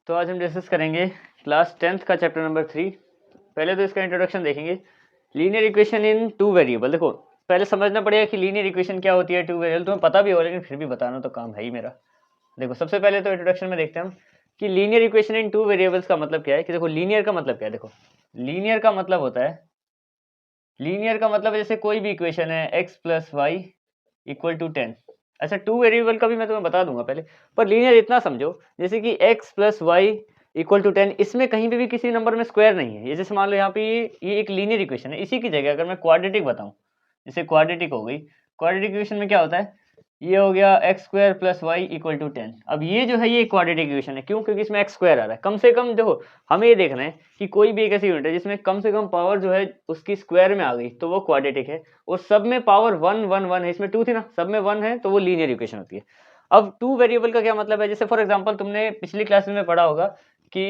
तो आज हम डिस्कस करेंगे क्लास 10th का चैप्टर नंबर 3। पहले तो इसका इंट्रोडक्शन देखेंगे। Linear equation in two variable. देखो पहले समझना पड़ेगा कि लीनियर इक्वेशन क्या होती है। टू वेरिएबल तुम्हें पता भी हो, लेकिन फिर भी बताना तो काम है ही मेरा। देखो सबसे पहले तो इंट्रोडक्शन में देखते हैं हम कि linear equation in two variables का मतलब क्या है। कि देखो लीनियर का मतलब क्या है। देखो लीनियर का मतलब होता है, लीनियर का मतलब जैसे कोई भी इक्वेशन है x plus y equal to 10। अच्छा टू वेरिएबल का भी मैं तुम्हें बता दूंगा पहले, पर लीनियर इतना समझो जैसे कि x plus y equal to 10, इसमें कहीं पे भी किसी नंबर में स्क्वायर नहीं है। ये जैसे मान लो यहाँ पे ये एक लीनियर इक्वेशन है। इसी की जगह अगर मैं क्वाड्रेटिक बताऊँ, जैसे क्वाड्रेटिक हो गई, क्वाड्रेटिक इक्वेशन में क्या होता है, ये हो गया x square plus y equal to 10। अब ये जो है ये क्वाड्रेटिक इक्वेशन है। क्यों? क्योंकि इसमें एक्स स्क्वायर आ रहा है। कम से कम देखो हमें ये देखना है कि कोई भी एक ऐसी यूनिट है जिसमें कम से कम पावर जो है उसकी स्क्वायर में आ गई तो वो क्वाड्रेटिक है, और सब में पावर 1 1 1 है। इसमें 2 थी ना, सब में 1 है तो वो लीनियर इक्वेशन होती है। अब टू वेरिएबल का क्या मतलब है, जैसे फॉर एग्जाम्पल तुमने पिछली क्लास में पढ़ा होगा कि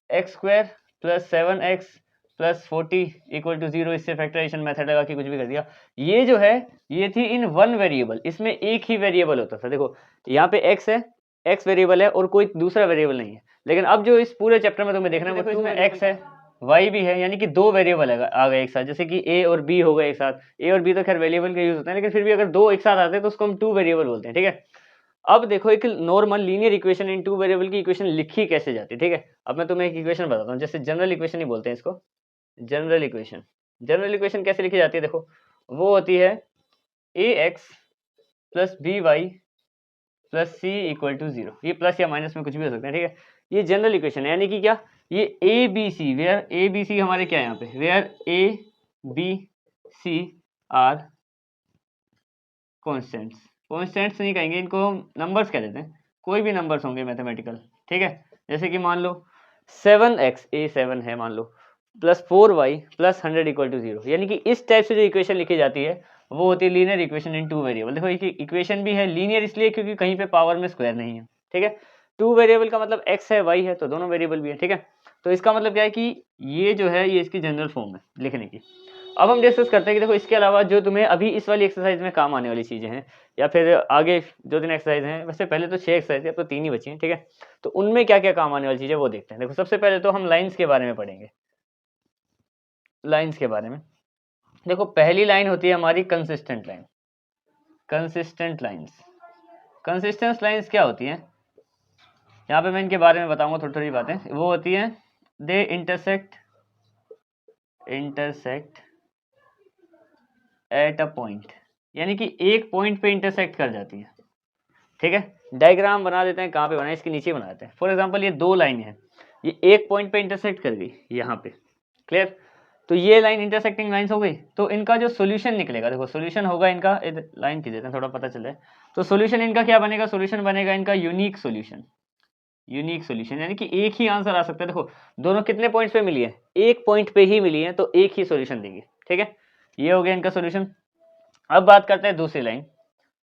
x square plus 7x plus 40 equal to 0, इससे फैक्टराइजेशन मेथड लगा के कुछ भी कर दिया। ये जो है ये थी इन वन वेरिएबल, इसमें एक ही वेरिएबल होता था। देखो यहाँ पे x है, x वेरिएबल है और कोई दूसरा वेरिएबल नहीं है। लेकिन अब जो इस पूरे चैप्टर में तुम्हें देखना है, देखो इसमें x है, y भी है, यानी कि दो वेरिएबल आ गए एक साथ। जैसे कि a और b हो गए एक साथ। a और b तो खैर वेरिएबल के यूज होते हैं, लेकिन फिर भी अगर दो एक साथ आते हैं तो उसको हम टू वेरिएबल बोलते हैं। ठीक है। अब देखो एक normal linear equation in two variable की इक्वेशन लिखी कैसे जाती है। ठीक है। अब मैं तुम्हें एक इक्वेशन बताता हूँ, जैसे जनरल इक्वेशन ही बोलते हैं इसको, जनरल इक्वेशन। जनरल इक्वेशन कैसे लिखी जाती है, देखो वो होती है ax plus b y plus c equal to 0। ये प्लस या माइनस में कुछ भी हो सकता है। ठीक है। ये जनरल इक्वेशन है, यानी कि क्या, ये a b c, where a b c हमारे क्या है यहाँ पे, where a b c are constants. Constants नहीं कहेंगे इनको, हम नंबर्स कह देते हैं। कोई भी नंबर्स होंगे मैथमेटिकल। ठीक है। जैसे कि मान लो 7x, ए 7 है मान लो, plus 4y plus 100 equal to 0। यानी कि इस टाइप से जो इक्वेशन लिखी जाती है वो होती है linear equation in two variable. देखो ये इक्वेशन भी है लीनियर इसलिए क्योंकि कहीं पे पावर में स्क्वायर नहीं है। ठीक है। टू वेरिएबल का मतलब x है, y है, तो दोनों वेरिएबल भी है। ठीक है। तो इसका मतलब क्या है कि ये जो है ये इसकी जनरल फॉर्म है लिखने की। अब हम डिस्कस करते हैं कि देखो इसके अलावा जो तुम्हें अभी इस वाली एक्सरसाइज में काम आने वाली चीजें हैं, या फिर आगे जो दिन एक्सरसाइज हैं, वैसे पहले तो 6 एक्सरसाइज है, अब तो 3 ही बची हैं। ठीक है। तो उनमें क्या क्या काम आने वाली चीजें वो देखते हैं। देखो सबसे पहले तो हम लाइंस के बारे में पढ़ेंगे। लाइंस के बारे में देखो पहली लाइन होती है हमारी consistent line. Consistent lines, consistent lines क्या होती हैं, यहाँ पे मैं इनके बारे में बताऊंगा थोड़ी थोड़ी बातें। वो होती हैं they intersect at a point, यानी कि एक पॉइंट पे इंटरसेक्ट कर जाती है। ठीक है। डायग्राम बना देते हैं, कहाँ पे बनाए, इसके नीचे बनाते हैं। फॉर एग्जांपल ये दो लाइन है, ये एक पॉइंट पे इंटरसेक्ट कर गई यहाँ पे। क्लियर। तो ये लाइन इंटरसेक्टिंग लाइंस हो गई, तो इनका जो सोल्यूशन निकलेगा, देखो सोल्यूशन होगा इनका, लाइन की देते हैं थोड़ा पता चले। तो सोल्यूशन इनका क्या बनेगा, सोल्यूशन बनेगा इनका यूनिक सोल्यूशन। यूनिक सोल्यूशन यानी कि एक ही आंसर आ सकता है। देखो दोनों कितने पॉइंट्स पे मिली है, एक पॉइंट पे ही मिली है, तो एक ही सोल्यूशन देंगे। ठीक है। ये हो गया इनका सोल्यूशन। अब बात करते हैं दूसरी लाइन।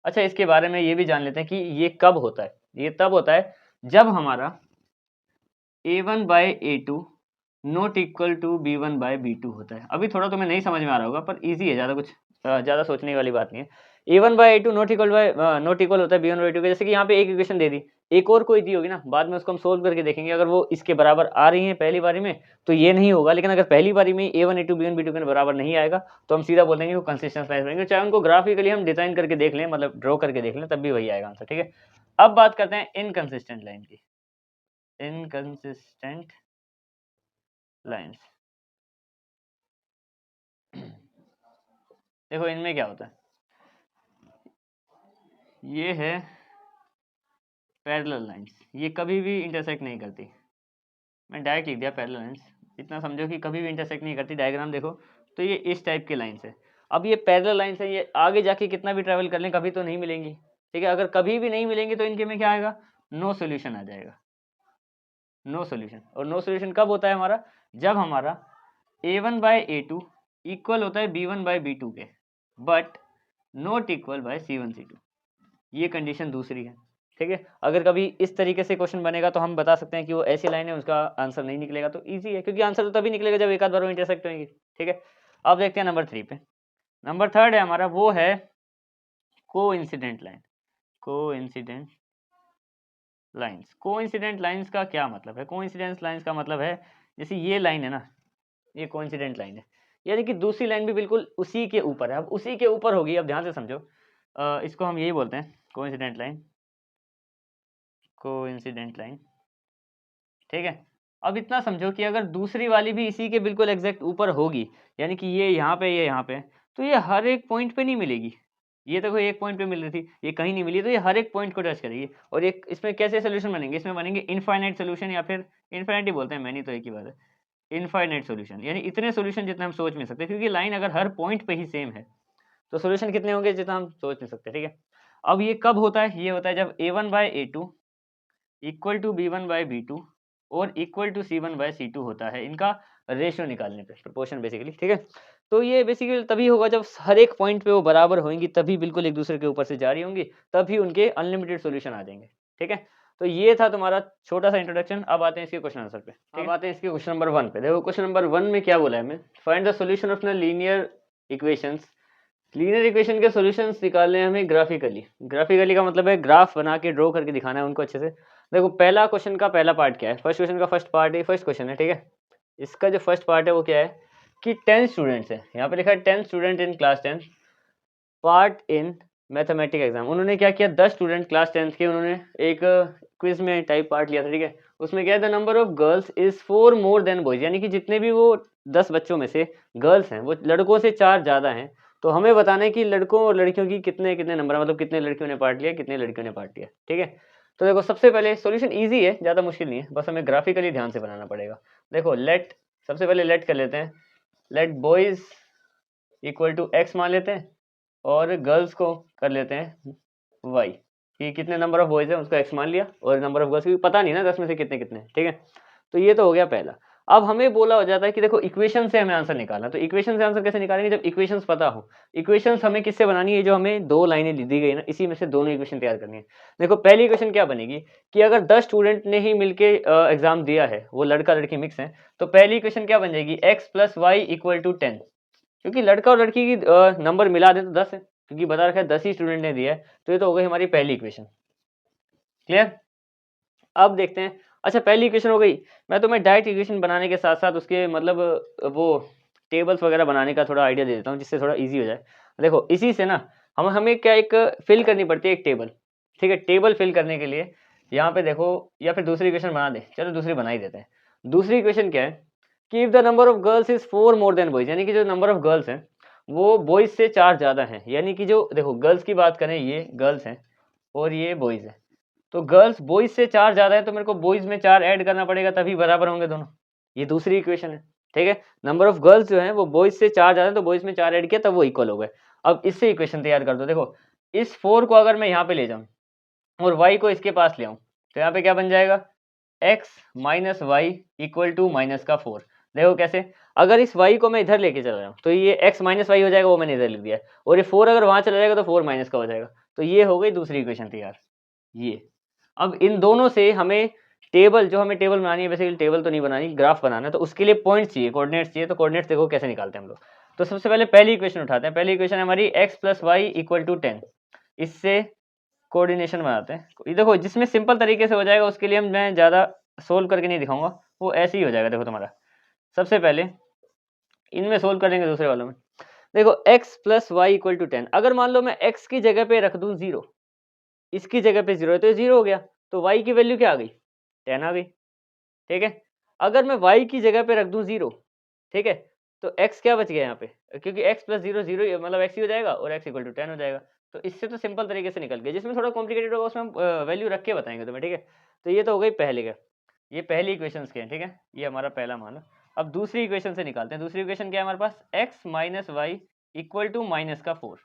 अच्छा इसके बारे में ये भी जान लेते हैं कि ये कब होता है। ये तब होता है जब हमारा a1 by a2 not equal to b1 by b2 होता है। अभी थोड़ा तुम्हें नहीं समझ में आ रहा होगा, पर इजी है, ज़्यादा कुछ ज़्यादा सोचने वाली बात नहीं है। a1 by a2 not equal होता है b1 बाय b2 के। जैसे कि यहाँ पे एक इक्वेशन दे दी, एक और कोई दी होगी ना, बाद में उसको हम सोल्व करके देखेंगे। अगर वो इसके बराबर आ रही है पहली बारी में तो ये नहीं होगा, लेकिन अगर पहली बारी में a1 a2 b1 b2 के बराबर नहीं आएगा तो हम सीधा बोल देंगे वो कंसिस्टेंट लाइन बनेंगे, चाहे उनको ग्राफिकली हम डिजाइन करके देख लें, मतलब ड्रॉ करके देख लें, तब भी वही आएगा आंसर। ठीक है। अब बात करते हैं इनकंसिस्टेंट लाइन की। इनकंसिस्टेंट लाइंस, देखो इनमें क्या होता है, ये है पैरेलल लाइंस, ये कभी भी इंटरसेक्ट नहीं करती। मैं डायरेक्ट लिख दिया पैरेलल लाइंस, इतना समझो कि कभी भी इंटरसेक्ट नहीं करती। डायग्राम देखो तो ये इस टाइप की लाइंस है। अब ये पैरेलल लाइंस है, ये आगे जाके कितना भी ट्रैवल कर लें कभी तो नहीं मिलेंगी। ठीक है। अगर कभी भी नहीं मिलेंगी तो इनके में क्या आएगा, नो सोल्यूशन आ जाएगा, नो सोल्यूशन। और नो सोल्यूशन कब होता है हमारा, जब हमारा a1 बाय a2 इक्वल होता है b1 बाय b2 के, but not equal bye c1 c2। ये कंडीशन दूसरी है। ठीक है। अगर कभी इस तरीके से क्वेश्चन बनेगा तो हम बता सकते हैं कि वो ऐसी लाइन है, उसका आंसर नहीं निकलेगा। तो इजी है, क्योंकि आंसर तो तभी निकलेगा जब एक आध बार वो इंटरसेक्ट होंगी। ठीक है। अब देखते हैं नंबर 3 पे। नंबर 3 है हमारा, वो है coincident line. Coincident lines. Coincident lines का क्या मतलब है? कोइंसिडेंस लाइंस का मतलब है जैसे ये लाइन है ना, ये कोइंसिडेंट लाइन है, यानी कि दूसरी लाइन भी बिल्कुल उसी के ऊपर है। अब उसी के ऊपर होगी, अब ध्यान से समझो, इसको हम यही बोलते हैं कोइंसिडेंट लाइन, कोइंसिडेंट लाइन, ठीक है। अब इतना समझो कि अगर दूसरी वाली भी इसी के बिल्कुल एग्जैक्ट ऊपर होगी, यानी कि ये यहाँ पे, ये यहाँ पे, तो ये हर एक पॉइंट पे नहीं मिलेगी। ये तो कोई एक पॉइंट पे मिल रही थी, ये कहीं नहीं मिली, तो ये हर एक पॉइंट को टच करेगी। और एक इसमें कैसे सोल्यूशन बनेंगे? इसमें बनेंगे इनफाइनाइट सोल्यूशन, या फिर इनफाइनाइट ही बोलते हैं, मैंने तो एक ही बात है, इनफाइनाइट सोल्यूशन, यानी इतने सोल्यूशन जितने हम सोच नहीं सकते, क्योंकि लाइन अगर हर पॉइंट पे ही सेम है तो सोल्यूशन कितने होंगे जितना हम सोच नहीं सकते, ठीक है। अब ये कब होता है? ये होता है जब a1/a2 इक्वल टू b1/b2 और इक्वल टू c1/c2 होता है, इनका रेशियो निकालने पे, प्रोपोर्शन बेसिकली, ठीक है। तो ये बेसिकली तभी होगा जब हर एक पॉइंट पे वो बराबर होंगी, तभी बिल्कुल एक दूसरे के ऊपर से जा रही होंगी, तभी उनके अनलिमिटेड सॉल्यूशन आ जाएंगे, ठीक है। तो ये था तुम्हारा छोटा सा इंट्रोडक्शन। अब आते हैं इसके क्वेश्चन आंसर पे, अब आते हैं इसके क्वेश्चन नंबर 1 पे। देखो क्वेश्चन नंबर 1 में क्या बोला है हमें, find the solution of the linear equations. Linear equation के सॉल्यूशंस निकालने हैं हमें ग्राफिकली। ग्राफिकली का मतलब है ग्राफ बना के ड्रॉ करके दिखाना है उनको अच्छे से। देखो पहला क्वेश्चन का पहला पार्ट क्या है, फर्स्ट क्वेश्चन का फर्स्ट पार्ट है, फर्स्ट क्वेश्चन है, ठीक है। इसका जो फर्स्ट पार्ट है वो क्या है कि 10 स्टूडेंट्स हैं, यहाँ पे लिखा है 10 student in class 10 part in mathematic exam. उन्होंने क्या किया, 10 स्टूडेंट क्लास 10th के उन्होंने एक क्विज में टाइप पार्ट लिया था, ठीक है। उसमें क्या है, the number of girls is 4 more than boys, यानी कि जितने भी वो 10 बच्चों में से गर्ल्स हैं वो लड़कों से 4 ज़्यादा हैं। तो हमें बताना है कि लड़कों और लड़कियों की कितने कितने नंबर, मतलब कितने लड़कियों ने पार्ट लिया, कितने लड़कियों ने पार्ट लिया, ठीक है। तो देखो सबसे पहले सॉल्यूशन इजी है, ज़्यादा मुश्किल नहीं है, बस हमें ग्राफिकली ध्यान से बनाना पड़ेगा। देखो लेट, सबसे पहले लेट कर लेते हैं, let boys equal to x मान लेते हैं, और गर्ल्स को कर लेते हैं वाई, कि कितने नंबर ऑफ बॉयज है उसको एक्स मान लिया, और नंबर ऑफ गर्ल्स की पता नहीं ना 10 में से कितने कितने, ठीक है। तो ये तो हो गया पहला। अब हमें बोला हो जाता है कि देखो इक्वेशन से हमें आंसर निकालना, तो इक्वेशन से आंसर कैसे निकालेंगे, जब इक्वेशंस पता हो। इक्वेशंस हमें किससे बनानी है, जो हमें 2 लाइनें दी गई ना, इसी में से दोनों इक्वेशन तैयार करनी है। देखो पहली इक्वेशन क्या बनेगी कि अगर 10 स्टूडेंट ने ही मिलके एग्जाम दिया है, वो लड़का लड़की मिक्स है, तो पहली इक्वेशन क्या बन जाएगी, x plus y equal to 10, क्योंकि लड़का और लड़की की नंबर मिला दे तो 10 है, क्योंकि बता रखा है 10 ही स्टूडेंट ने दिया है, तो ये तो हो गई हमारी पहली इक्वेशन। क्लियर? अब देखते हैं, अच्छा पहली इक्वेशन हो गई। मैं तुम्हें डायरेक्ट इक्वेशन बनाने के साथ साथ उसके मतलब वो टेबल्स वगैरह बनाने का थोड़ा आइडिया दे देता हूँ, जिससे थोड़ा इजी हो जाए। देखो इसी से ना हमें क्या एक फिल करनी पड़ती है एक टेबल, ठीक है। टेबल फिल करने के लिए यहाँ पे देखो, या फिर दूसरी इक्वेशन बना दे, चलो दूसरी बना ही देते हैं। दूसरी इक्वेशन क्या है कि if the number of girls is 4 more than boys, यानी कि जो नंबर ऑफ गर्ल्स हैं वो बॉयज से 4 ज़्यादा हैं, यानी कि जो देखो गर्ल्स की बात करें, ये गर्ल्स हैं और ये बॉयज हैं, तो गर्ल्स बॉयज से 4 ज़्यादा है, तो मेरे को बॉयज में 4 ऐड करना पड़ेगा, तभी बराबर होंगे दोनों। ये दूसरी इक्वेशन है, ठीक है। नंबर ऑफ गर्ल्स जो है वो बॉयज से 4 ज़्यादा है, तो बॉयज में 4 ऐड किया तब वो इक्वल हो गए। अब इससे इक्वेशन तैयार कर दो। देखो इस 4 को अगर मैं यहाँ पे ले जाऊँ और y को इसके पास ले आऊँ, तो यहाँ पे क्या बन जाएगा, x minus y equal to minus का 4। देखो कैसे, अगर इस y को मैं इधर लेके चला जाऊँ तो ये x माइनस वाई हो जाएगा, वो मैंने इधर लिख दिया है, और ये 4 अगर वहाँ चला जाएगा तो 4 माइनस का हो जाएगा। तो ये हो गई दूसरी इक्वेशन तैयार। ये अब इन दोनों से हमें टेबल, जो हमें टेबल बनानी है, बेसिकली टेबल तो नहीं बनानी, ग्राफ बनाना है, तो उसके लिए पॉइंट्स चाहिए, कोऑर्डिनेट्स चाहिए। तो कोऑर्डिनेट्स देखो कैसे निकालते हैं हम लोग। तो सबसे पहले पहली इक्वेशन उठाते हैं। पहली इक्वेशन है हमारी x plus y equal to 10, इससे कोऑर्डिनेशन बनाते हैं। ये देखो जिसमें सिंपल तरीके से हो जाएगा उसके लिए मैं ज़्यादा सोल्व करके नहीं दिखाऊंगा, वो ऐसे ही हो जाएगा। देखो तुम्हारा सबसे पहले इनमें सोल्व करेंगे, दूसरे वालों में देखो x plus y equal to 10, अगर मान लो मैं x की जगह पे रख दूं 0, इसकी जगह पे 0 है तो ये 0 हो गया, तो y की वैल्यू क्या आ गई, 10 आ गई, ठीक है। अगर मैं y की जगह पे रख दूं 0, ठीक है, तो x क्या बच गया यहाँ पे, क्योंकि x प्लस 0 0 मतलब x ही हो जाएगा, और x इक्वल टू 10 हो जाएगा। तो इससे तो सिंपल तरीके से निकल गया, जिसमें थोड़ा कॉम्प्लिकेटेड होगा उसमें हम वैल्यू रख के बताएंगे तुम्हें, ठीक है। तो ये तो हो गई पहले का, ये पहली इक्वेशन के हैं, ठीक है, ये हमारा पहला मान। अब दूसरी इक्वेशन से निकालते हैं। दूसरी इक्वेशन क्या है हमारे पास, x minus y equal to minus का 4,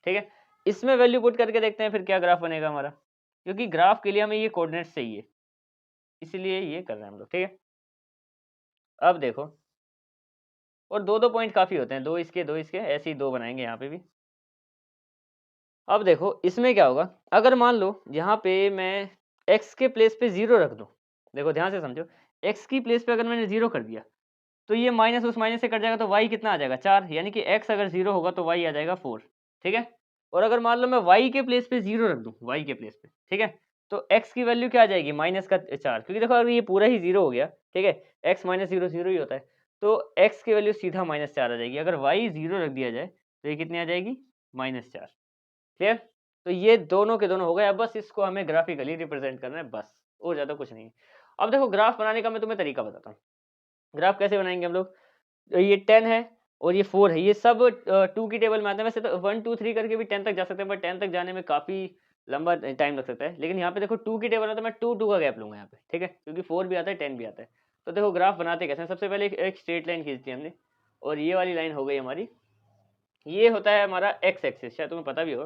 ठीक है। इसमें वैल्यू पुट करके देखते हैं फिर क्या ग्राफ बनेगा हमारा, क्योंकि ग्राफ के लिए हमें ये कोऑर्डिनेट्स चाहिए, इसलिए ये कर रहे हैं हम लोग, ठीक है। अब देखो, और दो दो पॉइंट काफ़ी होते हैं, दो इसके ऐसे ही दो बनाएंगे यहाँ पे भी। अब देखो इसमें क्या होगा, अगर मान लो यहाँ पे मैं x के प्लेस पे 0 रख दूँ, देखो ध्यान से समझो, x की प्लेस पे अगर मैंने 0 कर दिया तो ये माइनस उस माइनस से कट जाएगा, तो y कितना आ जाएगा, 4, यानी कि x अगर 0 होगा तो y आ जाएगा 4, ठीक है। और अगर मान लो मैं y के प्लेस पे 0 रख दूँ, y के प्लेस पे, ठीक है, तो x की वैल्यू क्या आ जाएगी माइनस का 4, क्योंकि देखो अगर ये पूरा ही 0 हो गया, ठीक है, x माइनस 0 0 ही होता है, तो x की वैल्यू सीधा -4 आ जाएगी। अगर y 0 रख दिया जाए तो ये कितनी आ जाएगी -4। क्लियर? तो ये दोनों के दोनों हो गए। अब बस इसको हमें ग्राफिकली रिप्रेजेंट करना है बस, और ज़्यादा कुछ नहीं है। अब देखो ग्राफ बनाने का मैं तुम्हें तरीका बताता हूँ। ग्राफ कैसे बनाएंगे हम लोग, ये 10 है और ये 4 है, ये सब 2 की टेबल में आते हैं। वैसे तो 1 2 3 करके भी 10 तक जा सकते हैं, बट 10 तक जाने में काफ़ी लंबा टाइम लग सकता है। लेकिन यहाँ पे देखो 2 की टेबल है तो मैं 2 2 का गैप लूँगा यहाँ पे, ठीक है, क्योंकि 4 भी आता है 10 भी आता है। तो देखो ग्राफ बनाते कैसे हैं, सबसे पहले एक स्ट्रेट लाइन खींचती है हमने, और ये वाली लाइन हो गई हमारी, ये होता है हमारा एक्स एक्सिस, शायद तुम्हें पता भी हो,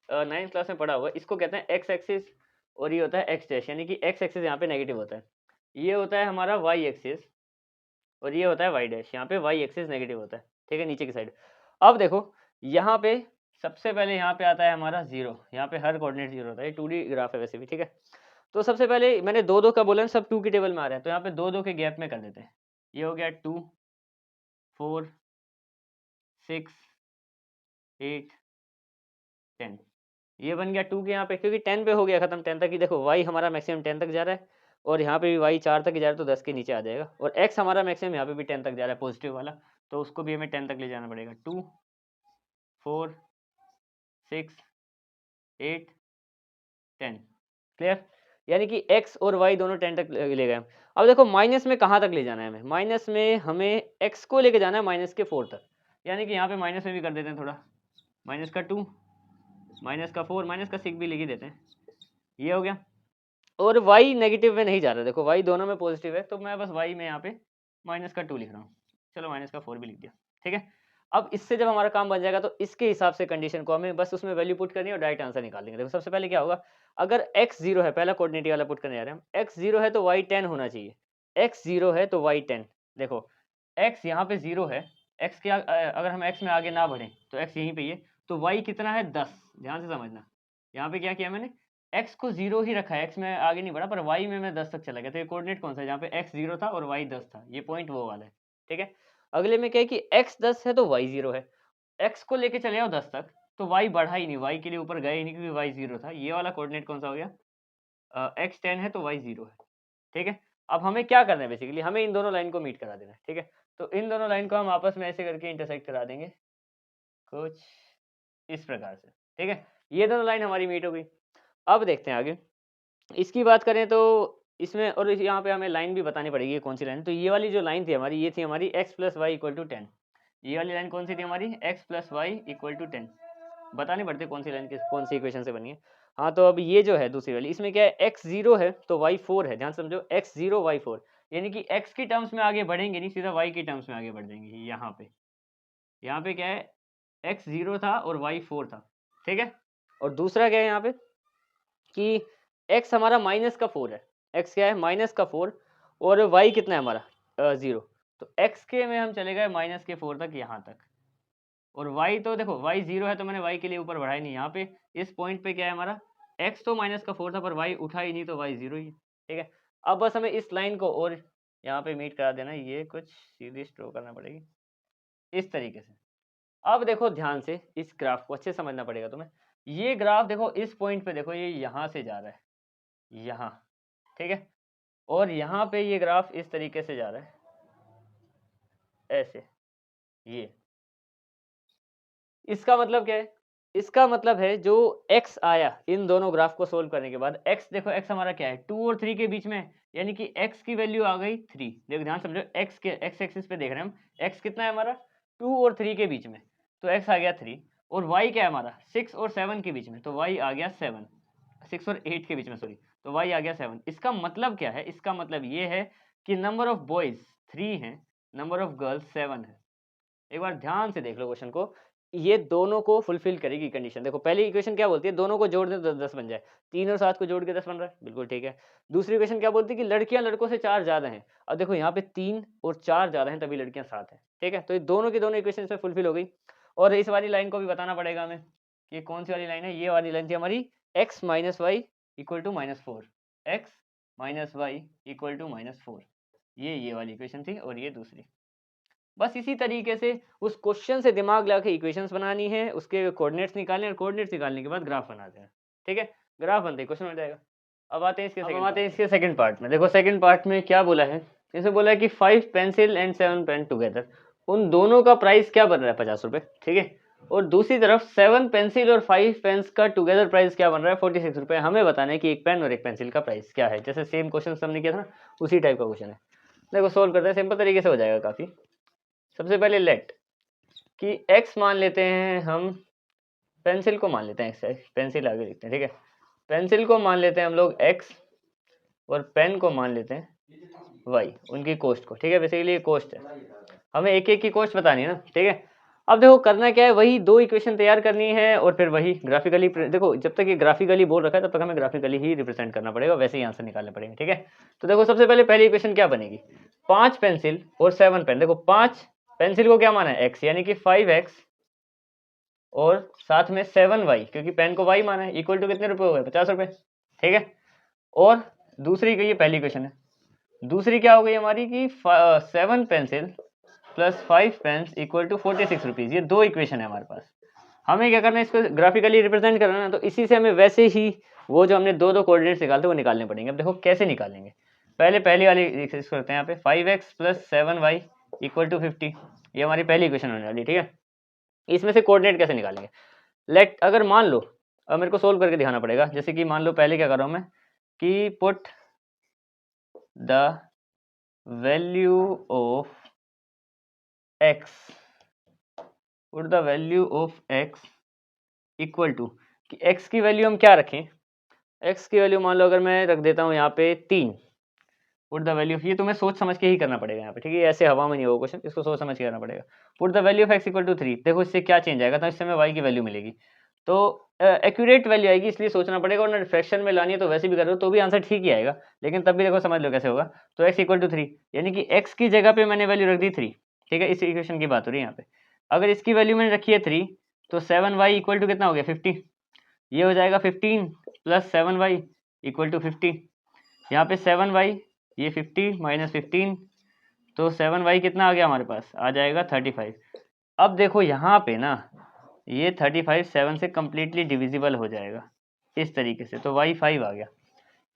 9th क्लास में पढ़ा होगा, इसको कहते हैं एक्स एक्सिस, और ये होता है एक्स डैश, यानी कि एक्स एक्सिस यहाँ पे नेगेटिव होता है। ये होता है हमारा वाई एक्सिस, और ये होता है वाई डैश, यहाँ पे वाई एक्सिस नेगेटिव होता है, ठीक है, नीचे की साइड। अब देखो यहाँ पे सबसे पहले यहाँ पे आता है हमारा 0, यहाँ पे हर कोऑर्डिनेट 0 होता है, 2D ग्राफ है वैसे भी, ठीक है। तो सबसे पहले मैंने 2 2 का बोला, सब 2 की टेबल में आ रहे हैं, तो यहाँ पे 2 2 के गैप में कर देते हैं। ये हो गया 2 4 6 8 10, ये बन गया 2 के यहाँ पे, क्योंकि 10 पे हो गया खत्म, 10 तक ही। देखो y हमारा मैक्सिमम 10 तक जा रहा है, और यहाँ पे भी y 4 तक जा रहा है, तो 10 के नीचे आ जाएगा। और x हमारा मैक्सिमम यहाँ पे भी 10 तक जा रहा है, पॉजिटिव वाला, तो उसको भी हमें 10 तक ले जाना पड़ेगा। 2 4 6 8 10, क्लियर? यानी कि x और y दोनों 10 तक ले गए हम। अब देखो माइनस में कहाँ तक ले जाना है हमें, माइनस में हमें x को लेके जाना है माइनस के 4 तक, यानी कि यहाँ पे माइनस में भी कर देते हैं थोड़ा, माइनस का 2 माइनस का 4 माइनस का 6 भी लिख ही देते हैं। ये हो गया, और y नेगेटिव में नहीं जा रहा, देखो y दोनों में पॉजिटिव है, तो मैं बस y में यहाँ पे माइनस का 2 लिख रहा हूँ, चलो माइनस का 4 भी लिख दिया, ठीक है। अब इससे जब हमारा काम बन जाएगा तो इसके हिसाब से कंडीशन को हमें बस उसमें वैल्यू पुट करनी है और डायरेक्ट आंसर निकाल देंगे। देखो सबसे पहले क्या होगा, अगर x 0 है, पहला कोऑर्डिनेट वाला पुट करने जा रहे हैं हम, x 0 है तो y 10 होना चाहिए, x 0 है तो y 10। देखो x यहाँ पे 0 है, x के अगर हम x में आगे ना बढ़ें तो x यहीं पे ही है, तो y कितना है 10, ध्यान से समझना। यहाँ पे क्या किया मैंने, x को 0 ही रखा है, x में आगे नहीं बढ़ा, पर y में मैं 10 तक चला गया, तो ये कोऑर्डिनेट कौन सा है जहाँ पे x 0 था और y 10 था, ये पॉइंट वो वाला है, ठीक है। अगले में क्या है कि x 10 है तो y 0 है, x को लेके चले आओ 10 तक, तो y बढ़ा ही नहीं, y के लिए ऊपर गए ही नहीं, क्योंकि y 0 था। ये वाला कोऑर्डिनेट कौन सा हो गया, x 10 है तो y 0 है, ठीक है। अब हमें क्या करना है, बेसिकली हमें इन दोनों लाइन को मीट करा देना है, ठीक है। तो इन दोनों लाइन को हम आपस में ऐसे करके इंटरसेक्ट करा देंगे कुछ इस प्रकार से, ठीक है। ये दोनों लाइन हमारी मीट हो गई। अब देखते हैं आगे, इसकी बात करें तो इसमें, और यहाँ पे हमें लाइन भी बतानी पड़ेगी कौन सी लाइन। तो ये वाली जो लाइन थी हमारी, ये थी हमारी x plus y equal to 10। ये वाली लाइन कौन सी थी हमारी, x plus y equal to 10। बतानी पड़ती है कौन सी लाइन कौन सी इक्वेशन से बनी है। हाँ, तो अब ये जो है दूसरी वाली, इसमें क्या है, x 0 है तो y 4 है, ध्यान समझो, x 0 y 4, यानी कि x की टर्म्स में आगे बढ़ेंगे नहीं, सीधा y की टर्म्स में आगे बढ़ जाएंगे। यहाँ पे क्या है, x 0 था और y 4 था, ठीक है। और दूसरा क्या है यहाँ पे कि x हमारा माइनस का 4 है, x क्या है माइनस का 4, और y कितना है हमारा 0, तो x के में हम चले गए माइनस के 4 तक, यहाँ तक। और y तो देखो y 0 है तो मैंने y के लिए ऊपर बढ़ाई नहीं, यहाँ पे इस पॉइंट पे क्या है हमारा, x तो माइनस का 4 था पर y उठा ही नहीं, तो y 0 ही है, ठीक है। अब बस हमें इस लाइन को और यहाँ पे मीट करा देना, ये कुछ सीधी स्ट्रो करना पड़ेगी इस तरीके से। अब देखो ध्यान से, इस ग्राफ को अच्छे समझना पड़ेगा तुम्हें। ये ग्राफ देखो इस पॉइंट पे देखो, ये यहाँ से जा रहा है यहाँ, ठीक है, और यहाँ पे ये ग्राफ इस तरीके से जा रहा है ऐसे, ये इसका मतलब क्या है, इसका मतलब है जो x आया इन दोनों ग्राफ को सोल्व करने के बाद, x देखो x हमारा क्या है 2 और 3 के बीच में, यानी कि x की वैल्यू आ गई 3। देखो ध्यान समझो, x के x एक्सिस पे देख रहे हैं हम, x कितना है हमारा 2 और 3 के बीच में, तो x आ गया 3, और y क्या है हमारा 6 और 7 के बीच में, तो y आ गया 7, 6 और 8 के बीच में सॉरी, तो y आ गया 7। इसका मतलब क्या है, इसका मतलब ये है कि नंबर ऑफ बॉयज 3 है, नंबर ऑफ गर्ल्स 7 है। एक बार ध्यान से देख लो क्वेश्चन को, ये दोनों को फुलफिल करेगी कंडीशन। देखो पहली इक्वेशन क्या बोलती है, दोनों को जोड़ दे तो 10 बन जाए, 3 और 7 को जोड़ के 10 बन रहा है, बिल्कुल ठीक है। दूसरी इक्वेशन क्या बोलती है कि लड़कियां लड़कों से 4 ज्यादा हैं। अब देखो यहाँ पे 3 और 4 ज्यादा हैं, तभी लड़कियां 7 हैं, ठीक है। तो ये दोनों की दोनों इक्वेशन इसमें फुलफिल हो गई। और इस वाली लाइन को भी बताना पड़ेगा हमें कि कौन सी वाली लाइन है। ये वाली लाइन थी हमारी x minus y equal to -4, x minus y equal to -4, ये वाली इक्वेशन थी, और ये दूसरी। बस इसी तरीके से उस क्वेश्चन से दिमाग लगा के इक्वेशंस बनानी है, उसके कोऑर्डिनेट्स निकालने, और कोऑर्डिनेट्स निकालने के बाद ग्राफ बनाते हैं, ठीक है। ग्राफ बनते ही क्वेश्चन हो जाएगा। अब आते हैं इसके सेकंड पार्ट में। देखो सेकंड पार्ट में क्या बोला है, इसे बोला है कि 5 पेंसिल एंड 7 पेन टुगेदर, उन दोनों का प्राइस क्या बन रहा है 50 रुपये, ठीक है। और दूसरी तरफ 7 पेंसिल और 5 पेन्स का टुगेदर प्राइस क्या बन रहा है 46 रुपये। हमें बताना है कि एक पेन और एक पेंसिल का प्राइस क्या है। जैसे सेम क्वेश्चन हमने किया था ना, उसी टाइप का क्वेश्चन है। देखो सोल्व करते हैं, सिंपल तरीके से हो जाएगा काफ़ी। सबसे पहले लेट कि एक्स मान लेते हैं हम, पेंसिल को मान लेते हैं एक्स, पेंसिल आगे लिखते हैं, ठीक है। पेंसिल को मान लेते हैं हम लोग एक्स और पेन को मान लेते हैं वाई, उनकी कॉस्ट को, ठीक है। बेसिकली ये कॉस्ट है, हमें एक एक की कॉस्ट बतानी है ना, ठीक है। अब देखो करना क्या है, वही दो इक्वेशन तैयार करनी है और फिर वही ग्राफिकली, देखो जब तक ये ग्राफिकली बोल रखा है तब तक हमें ग्राफिकली ही रिप्रेजेंट करना पड़ेगा, वैसे ही आंसर निकालने पड़ेंगे, ठीक है। तो देखो सबसे पहले पहली इक्वेशन क्या बनेगी, 5 पेंसिल और 7 पेन। देखो 5 पेंसिल को क्या माना है एक्स, यानी कि 5x और साथ में 7y, क्योंकि पेन को y माना है, इक्वल टू कितने रुपए हो गए 50 रुपए, ठीक है। और दूसरी की ये पहली इक्वेशन है, दूसरी क्या हो गई हमारी कि 7 pencil plus 5 pens equal to 46 rupees. ये दो इक्वेशन है हमारे पास। हमें क्या करना है, इसको ग्राफिकली रिप्रेजेंट करना है, तो इसी से हमें वैसे ही वो जो हमने दो कोऑर्डिनेट्स निकालते हैं वो निकालने पड़ेंगे। अब देखो कैसे निकालेंगे, पहले पहली वाली इसको करते हैं यहाँ पे 5x plus 7y equal to 50, ये हमारी पहली इक्वेशन होने वाली, ठीक है। इसमें से कोऑर्डिनेट कैसे निकालेंगे, लेट अगर मान लो, अब मेरे को सोल्व करके दिखाना पड़ेगा। जैसे कि मान लो पहले क्या कर रहा हूँ मैं कि put the value of x, put the value of x equal to कि x की वैल्यू हम क्या रखें, x की वैल्यू मान लो अगर मैं रख देता हूँ यहाँ पे 3, पुट द वैल्यू ऑफ, ये तुम्हें सोच समझ के ही करना पड़ेगा यहाँ पे, ठीक है। ऐसे हवा में नहीं होगा क्वेश्चन, इसको सोच समझ के करना पड़ेगा। Put the value of x equal to 3, देखो इससे क्या चेंज आएगा, तो इससे हमें y की वैल्यू मिलेगी, तो एक्यूरेट वैल्यू आएगी, इसलिए सोचना पड़ेगा। और फ्रैक्शन में लानी है तो वैसे भी कर रहे हो तो भी आंसर ठीक ही आएगा, लेकिन तब भी देखो समझ लो कैसे होगा। तो x इक्वल टू 3, यानी कि x की जगह पे मैंने वैल्यू रख दी 3, ठीक है। इस इक्वेशन की बात हो रही है यहाँ पे। अगर इसकी वैल्यू मैंने रखी है 3, तो 7y इक्वल टू कितना हो गया 50, ये हो जाएगा 15 प्लस 7y इक्वल टू 50। यहाँ पे 7y, ये 50 माइनस 15, तो 7y कितना आ गया हमारे पास, आ जाएगा 35। अब देखो यहाँ पे ना ये 35 7 से कम्प्लीटली डिविजिबल हो जाएगा इस तरीके से, तो y 5 आ गया।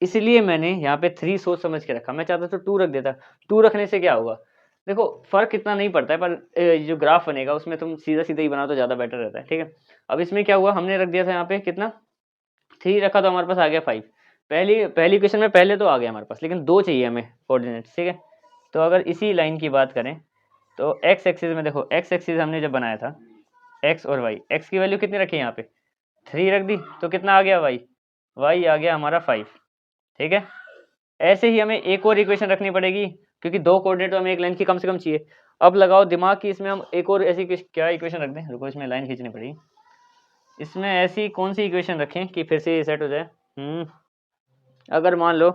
इसलिए मैंने यहाँ पे 3 सोच समझ के रखा, मैं चाहता तो 2 रख देता। 2 रखने से क्या होगा, देखो फर्क इतना नहीं पड़ता है, पर जो ग्राफ बनेगा उसमें तुम सीधा सीधा ही बनाओ तो ज़्यादा बेटर रहता है, ठीक है। अब इसमें क्या हुआ, हमने रख दिया था यहाँ पे कितना 3 रखा, तो हमारे पास आ गया 5। पहली क्वेश्चन में पहले तो आ गया हमारे पास, लेकिन 2 चाहिए हमें कोऑर्डिनेट्स, ठीक है। तो अगर इसी लाइन की बात करें तो एक्स एक्सिस में देखो, एक्स एक्सिस हमने जब बनाया था एक्स और वाई, एक्स की वैल्यू कितनी रखी है यहाँ पे 3 रख दी, तो कितना आ गया वाई, वाई आ गया हमारा 5, ठीक है। ऐसे ही हमें एक और इक्वेशन रखनी पड़ेगी, क्योंकि 2 कोऑर्डिनेट तो हमें एक लाइन की कम से कम चाहिए। अब लगाओ दिमाग की, इसमें हम एक और ऐसी क्या इक्वेशन रख दें, रुको इसमें लाइन खींचनी पड़ेगी। इसमें ऐसी कौन सी इक्वेशन रखें कि फिर से ये सेट हो जाए। अगर मान लो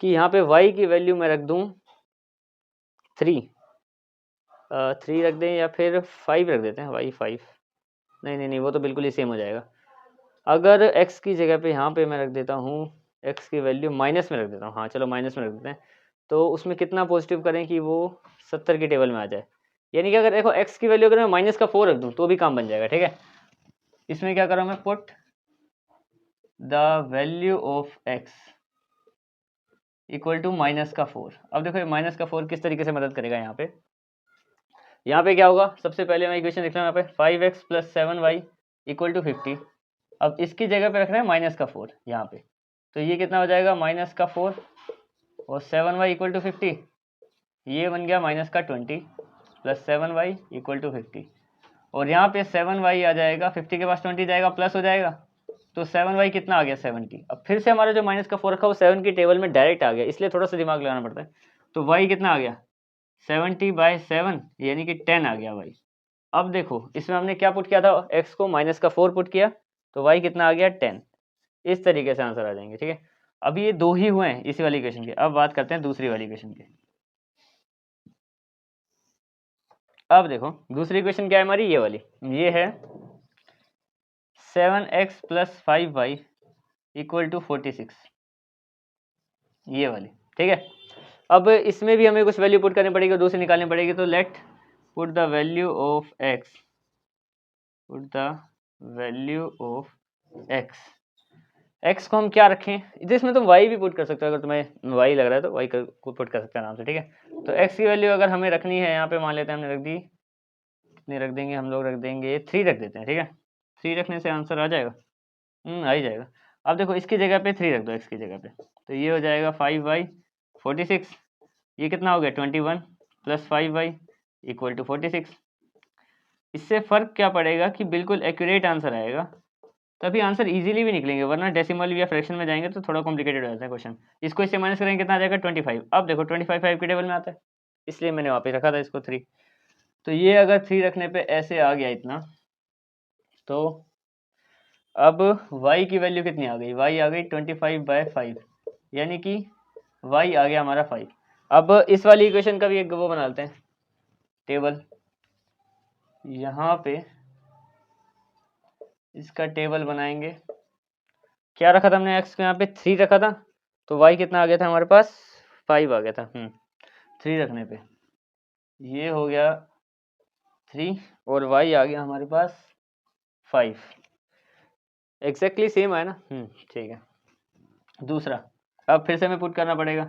कि यहाँ पे y की वैल्यू मैं रख दूँ 3, 3 रख दें या फिर 5 रख देते हैं, y 5, नहीं वो तो बिल्कुल ही सेम हो जाएगा। अगर x की जगह पे यहाँ पे मैं रख देता हूँ x की वैल्यू माइनस में रख देता हूँ, हाँ चलो माइनस में रख देते हैं, तो उसमें कितना पॉजिटिव करें कि वो 70 की टेबल में आ जाए। यानी कि अगर देखो x की वैल्यू अगर मैं माइनस का 4 रख दूँ तो भी काम बन जाएगा, ठीक है। इसमें क्या करूँ मैं, put the value of x equal to minus का 4। अब देखो माइनस का 4 किस तरीके से मदद करेगा यहाँ पे क्या होगा, सबसे पहले मैं इक्वेशन लिख रहा हूँ यहाँ पे 5x plus 7y equal to 50। अब इसकी जगह पे रख रहे हैं माइनस का 4 यहाँ पे, तो ये कितना हो जाएगा माइनस का 4 और 7y इक्वल टू 50, ये बन गया माइनस का 20 प्लस 7y इक्वल टू 50। और यहाँ पे 7y आ जाएगा, 50 के पास 20 जाएगा प्लस हो जाएगा, तो 7y कितना आ गया 70। अब फिर से हमारा जो माइनस का 4 रखा वो 7 की टेबल में डायरेक्ट आ गया, इसलिए थोड़ा सा दिमाग लगाना पड़ता है। तो y कितना आ गया 70/7, यानी कि 10 आ गया y। अब देखो इसमें हमने क्या पुट किया था, x को माइनस का 4 पुट किया, तो y कितना आ गया 10। इस तरीके से आंसर आ जाएंगे, ठीक है। अब ये 2 ही हुए हैं इसी वाली इक्वेशन के। अब बात करते हैं दूसरी वाली इक्वेशन की। अब देखो दूसरी इक्वेशन क्या है हमारी, ये वाली, ये है 7x plus 5y equal to 46, ये वाली, ठीक है। अब इसमें भी हमें कुछ वैल्यू पुट करनी पड़ेगी और दूसरी निकालनी पड़ेगी, तो late put the value of x, put the value of x x को हम क्या रखें, जिसमें तुम वाई भी पुट कर सकते हो, अगर तुम्हें वाई लग रहा है तो वाई को पुट कर सकते हैं आराम से, ठीक है। तो एक्स की वैल्यू अगर हमें रखनी है, यहाँ पे मान लेते हैं हमने रख दी, कितनी रख देंगे हम लोग, रख देंगे 3 रख देते हैं, ठीक है। 3 रखने से आंसर आ जाएगा, आ ही जाएगा। अब देखो इसकी जगह पे 3 रख दो एक्स की जगह पे, तो ये हो जाएगा 5y/46, ये कितना हो गया 21 + 5y = 46। इससे फ़र्क क्या पड़ेगा कि बिल्कुल एक्यूरेट आंसर आएगा, तभी आंसर इजीली भी निकलेंगे, वरना डेसिमल या फ्रैक्शन में जाएंगे तो थोड़ा कॉम्प्लिकेटेड हो जाता है क्वेश्चन। इसको इससे माइनस करेंगे कितना आ जाएगा 25। अब देखो 25 5 के टेबल में आता है, इसलिए मैंने वहाँ पे रखा था इसको 3। तो ये अगर 3 रखने पे ऐसे आ गया इतना, तो अब y की वैल्यू कितनी आ गई, y आ गई 25/5, यानी कि y आ गया हमारा 5। अब इस वाली इक्वेशन का भी एक वो बना लेते हैं टेबल, यहाँ पे इसका टेबल बनाएंगे। क्या रखा था हमने, x को यहाँ पे 3 रखा था, तो y कितना आ गया था हमारे पास, 5 आ गया था। 3 रखने पे ये हो गया 3 और y आ गया हमारे पास 5, एग्जैक्टली सेम है ना। ठीक है। दूसरा, अब फिर से हमें पुट करना पड़ेगा,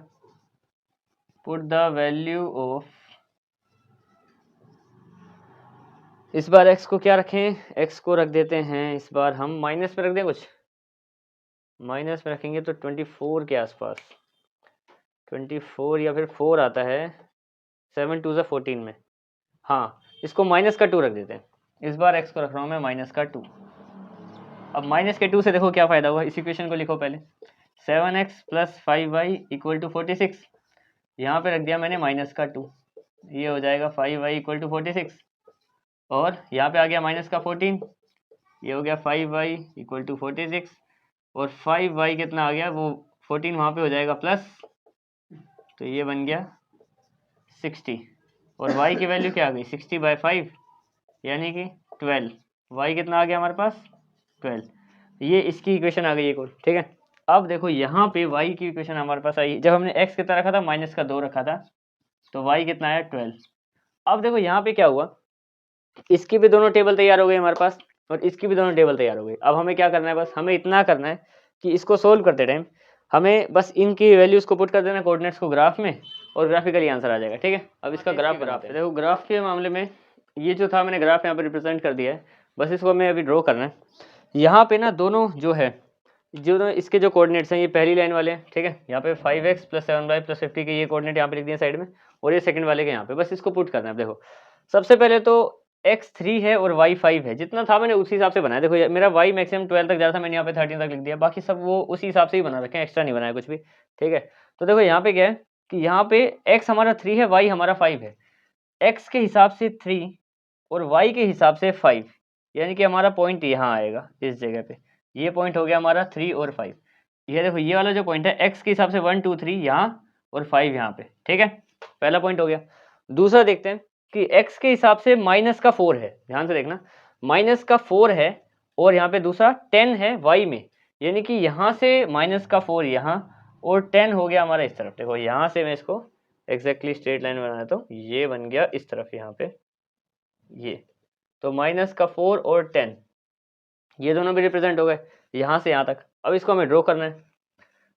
पुट द वैल्यू ऑफ, इस बार x को क्या रखें, x को रख देते हैं इस बार हम माइनस पे रख दें, कुछ माइनस में रखेंगे तो 24 के आसपास, 24 या फिर 4 आता है, 7 2 14 में। हाँ, इसको माइनस का 2 रख देते हैं, इस बार x को रख रहा हूँ मैं माइनस का 2। अब माइनस के 2 से देखो क्या फ़ायदा हुआ, इस इक्वेशन को लिखो पहले, 7x + 5y = 46, यहाँ पे रख दिया मैंने माइनस का 2, ये हो जाएगा 5y = 46, और यहाँ पे आ गया माइनस का 14, ये हो गया 5y = 46, और 5y कितना आ गया, वो 14 वहाँ पे हो जाएगा प्लस, तो ये बन गया 60, और y की वैल्यू क्या आ गई 60/5, यानी कि 12, y कितना आ गया हमारे पास 12, ये इसकी इक्वेशन आ गई एक और, ठीक है। अब देखो यहाँ पे y की इक्वेशन हमारे पास आई, जब हमने x कितना रखा था, माइनस का 2 रखा था, तो y कितना आया 12। अब देखो यहाँ पे क्या हुआ, इसकी भी दोनों टेबल तैयार हो गए हमारे पास, और इसकी भी दोनों टेबल तैयार हो गई। अब हमें क्या करना है, बस हमें इतना करना है कि इसको सोल्व करते टाइम हमें बस इनकी वैल्यूज़ को पुट कर देना कोऑर्डिनेट्स को ग्राफ में, और ग्राफिकली आंसर आ जाएगा, ठीक है। अब इसका ग्राफ बनाते हैं। देखो ग्राफ के मामले में ये जो था, मैंने ग्राफ यहाँ पर रिप्रेजेंट कर दिया है, बस इसको हमें अभी ड्रॉ करना है। यहाँ पे ना दोनों जो है, जो इसके जो कोऑर्डिनेट्स हैं, ये पहली लाइन वाले हैं, ठीक है। यहाँ पे 5x + 7y + 50 के ये कोऑर्डिनेट यहाँ पे लिख दिए साइड में, और ये सेकंड वाले के यहाँ पे, बस इसको पुट करना है। देखो सबसे पहले तो x 3 है और y 5 है, जितना था मैंने उसी हिसाब से बनाया। देखो मेरा y मैक्सिमम 12 तक जा रहा था, मैंने यहाँ पे 13 तक लिख दिया, बाकी सब वो उसी हिसाब से ही बना रखे हैं, एक्स्ट्रा नहीं बनाया कुछ भी, ठीक है। तो देखो यहाँ पे क्या है कि यहाँ पे x हमारा 3 है, y हमारा 5 है, x के हिसाब से 3 और y के हिसाब से 5, यानी कि हमारा पॉइंट यहाँ आएगा इस जगह पे, ये पॉइंट हो गया हमारा 3 और 5। ये देखो ये वाला जो पॉइंट है x के हिसाब से 1 2 3 यहाँ और 5 यहाँ पे, ठीक है, पहला पॉइंट हो गया। दूसरा देखते हैं कि x के हिसाब से माइनस का 4 है, ध्यान से देखना, माइनस का 4 है, और यहाँ पे दूसरा 10 है y में, यानी कि यहाँ से माइनस का 4 यहाँ, और 10 हो गया हमारा इस तरफ। देखो यहाँ से मैं इसको एग्जैक्टली स्ट्रेट लाइन बनाया, तो ये बन गया इस तरफ यहाँ पे, ये तो माइनस का 4 और 10 ये दोनों भी रिप्रेजेंट हो गए यहाँ से यहाँ तक। अब इसको हमें ड्रॉ करना है,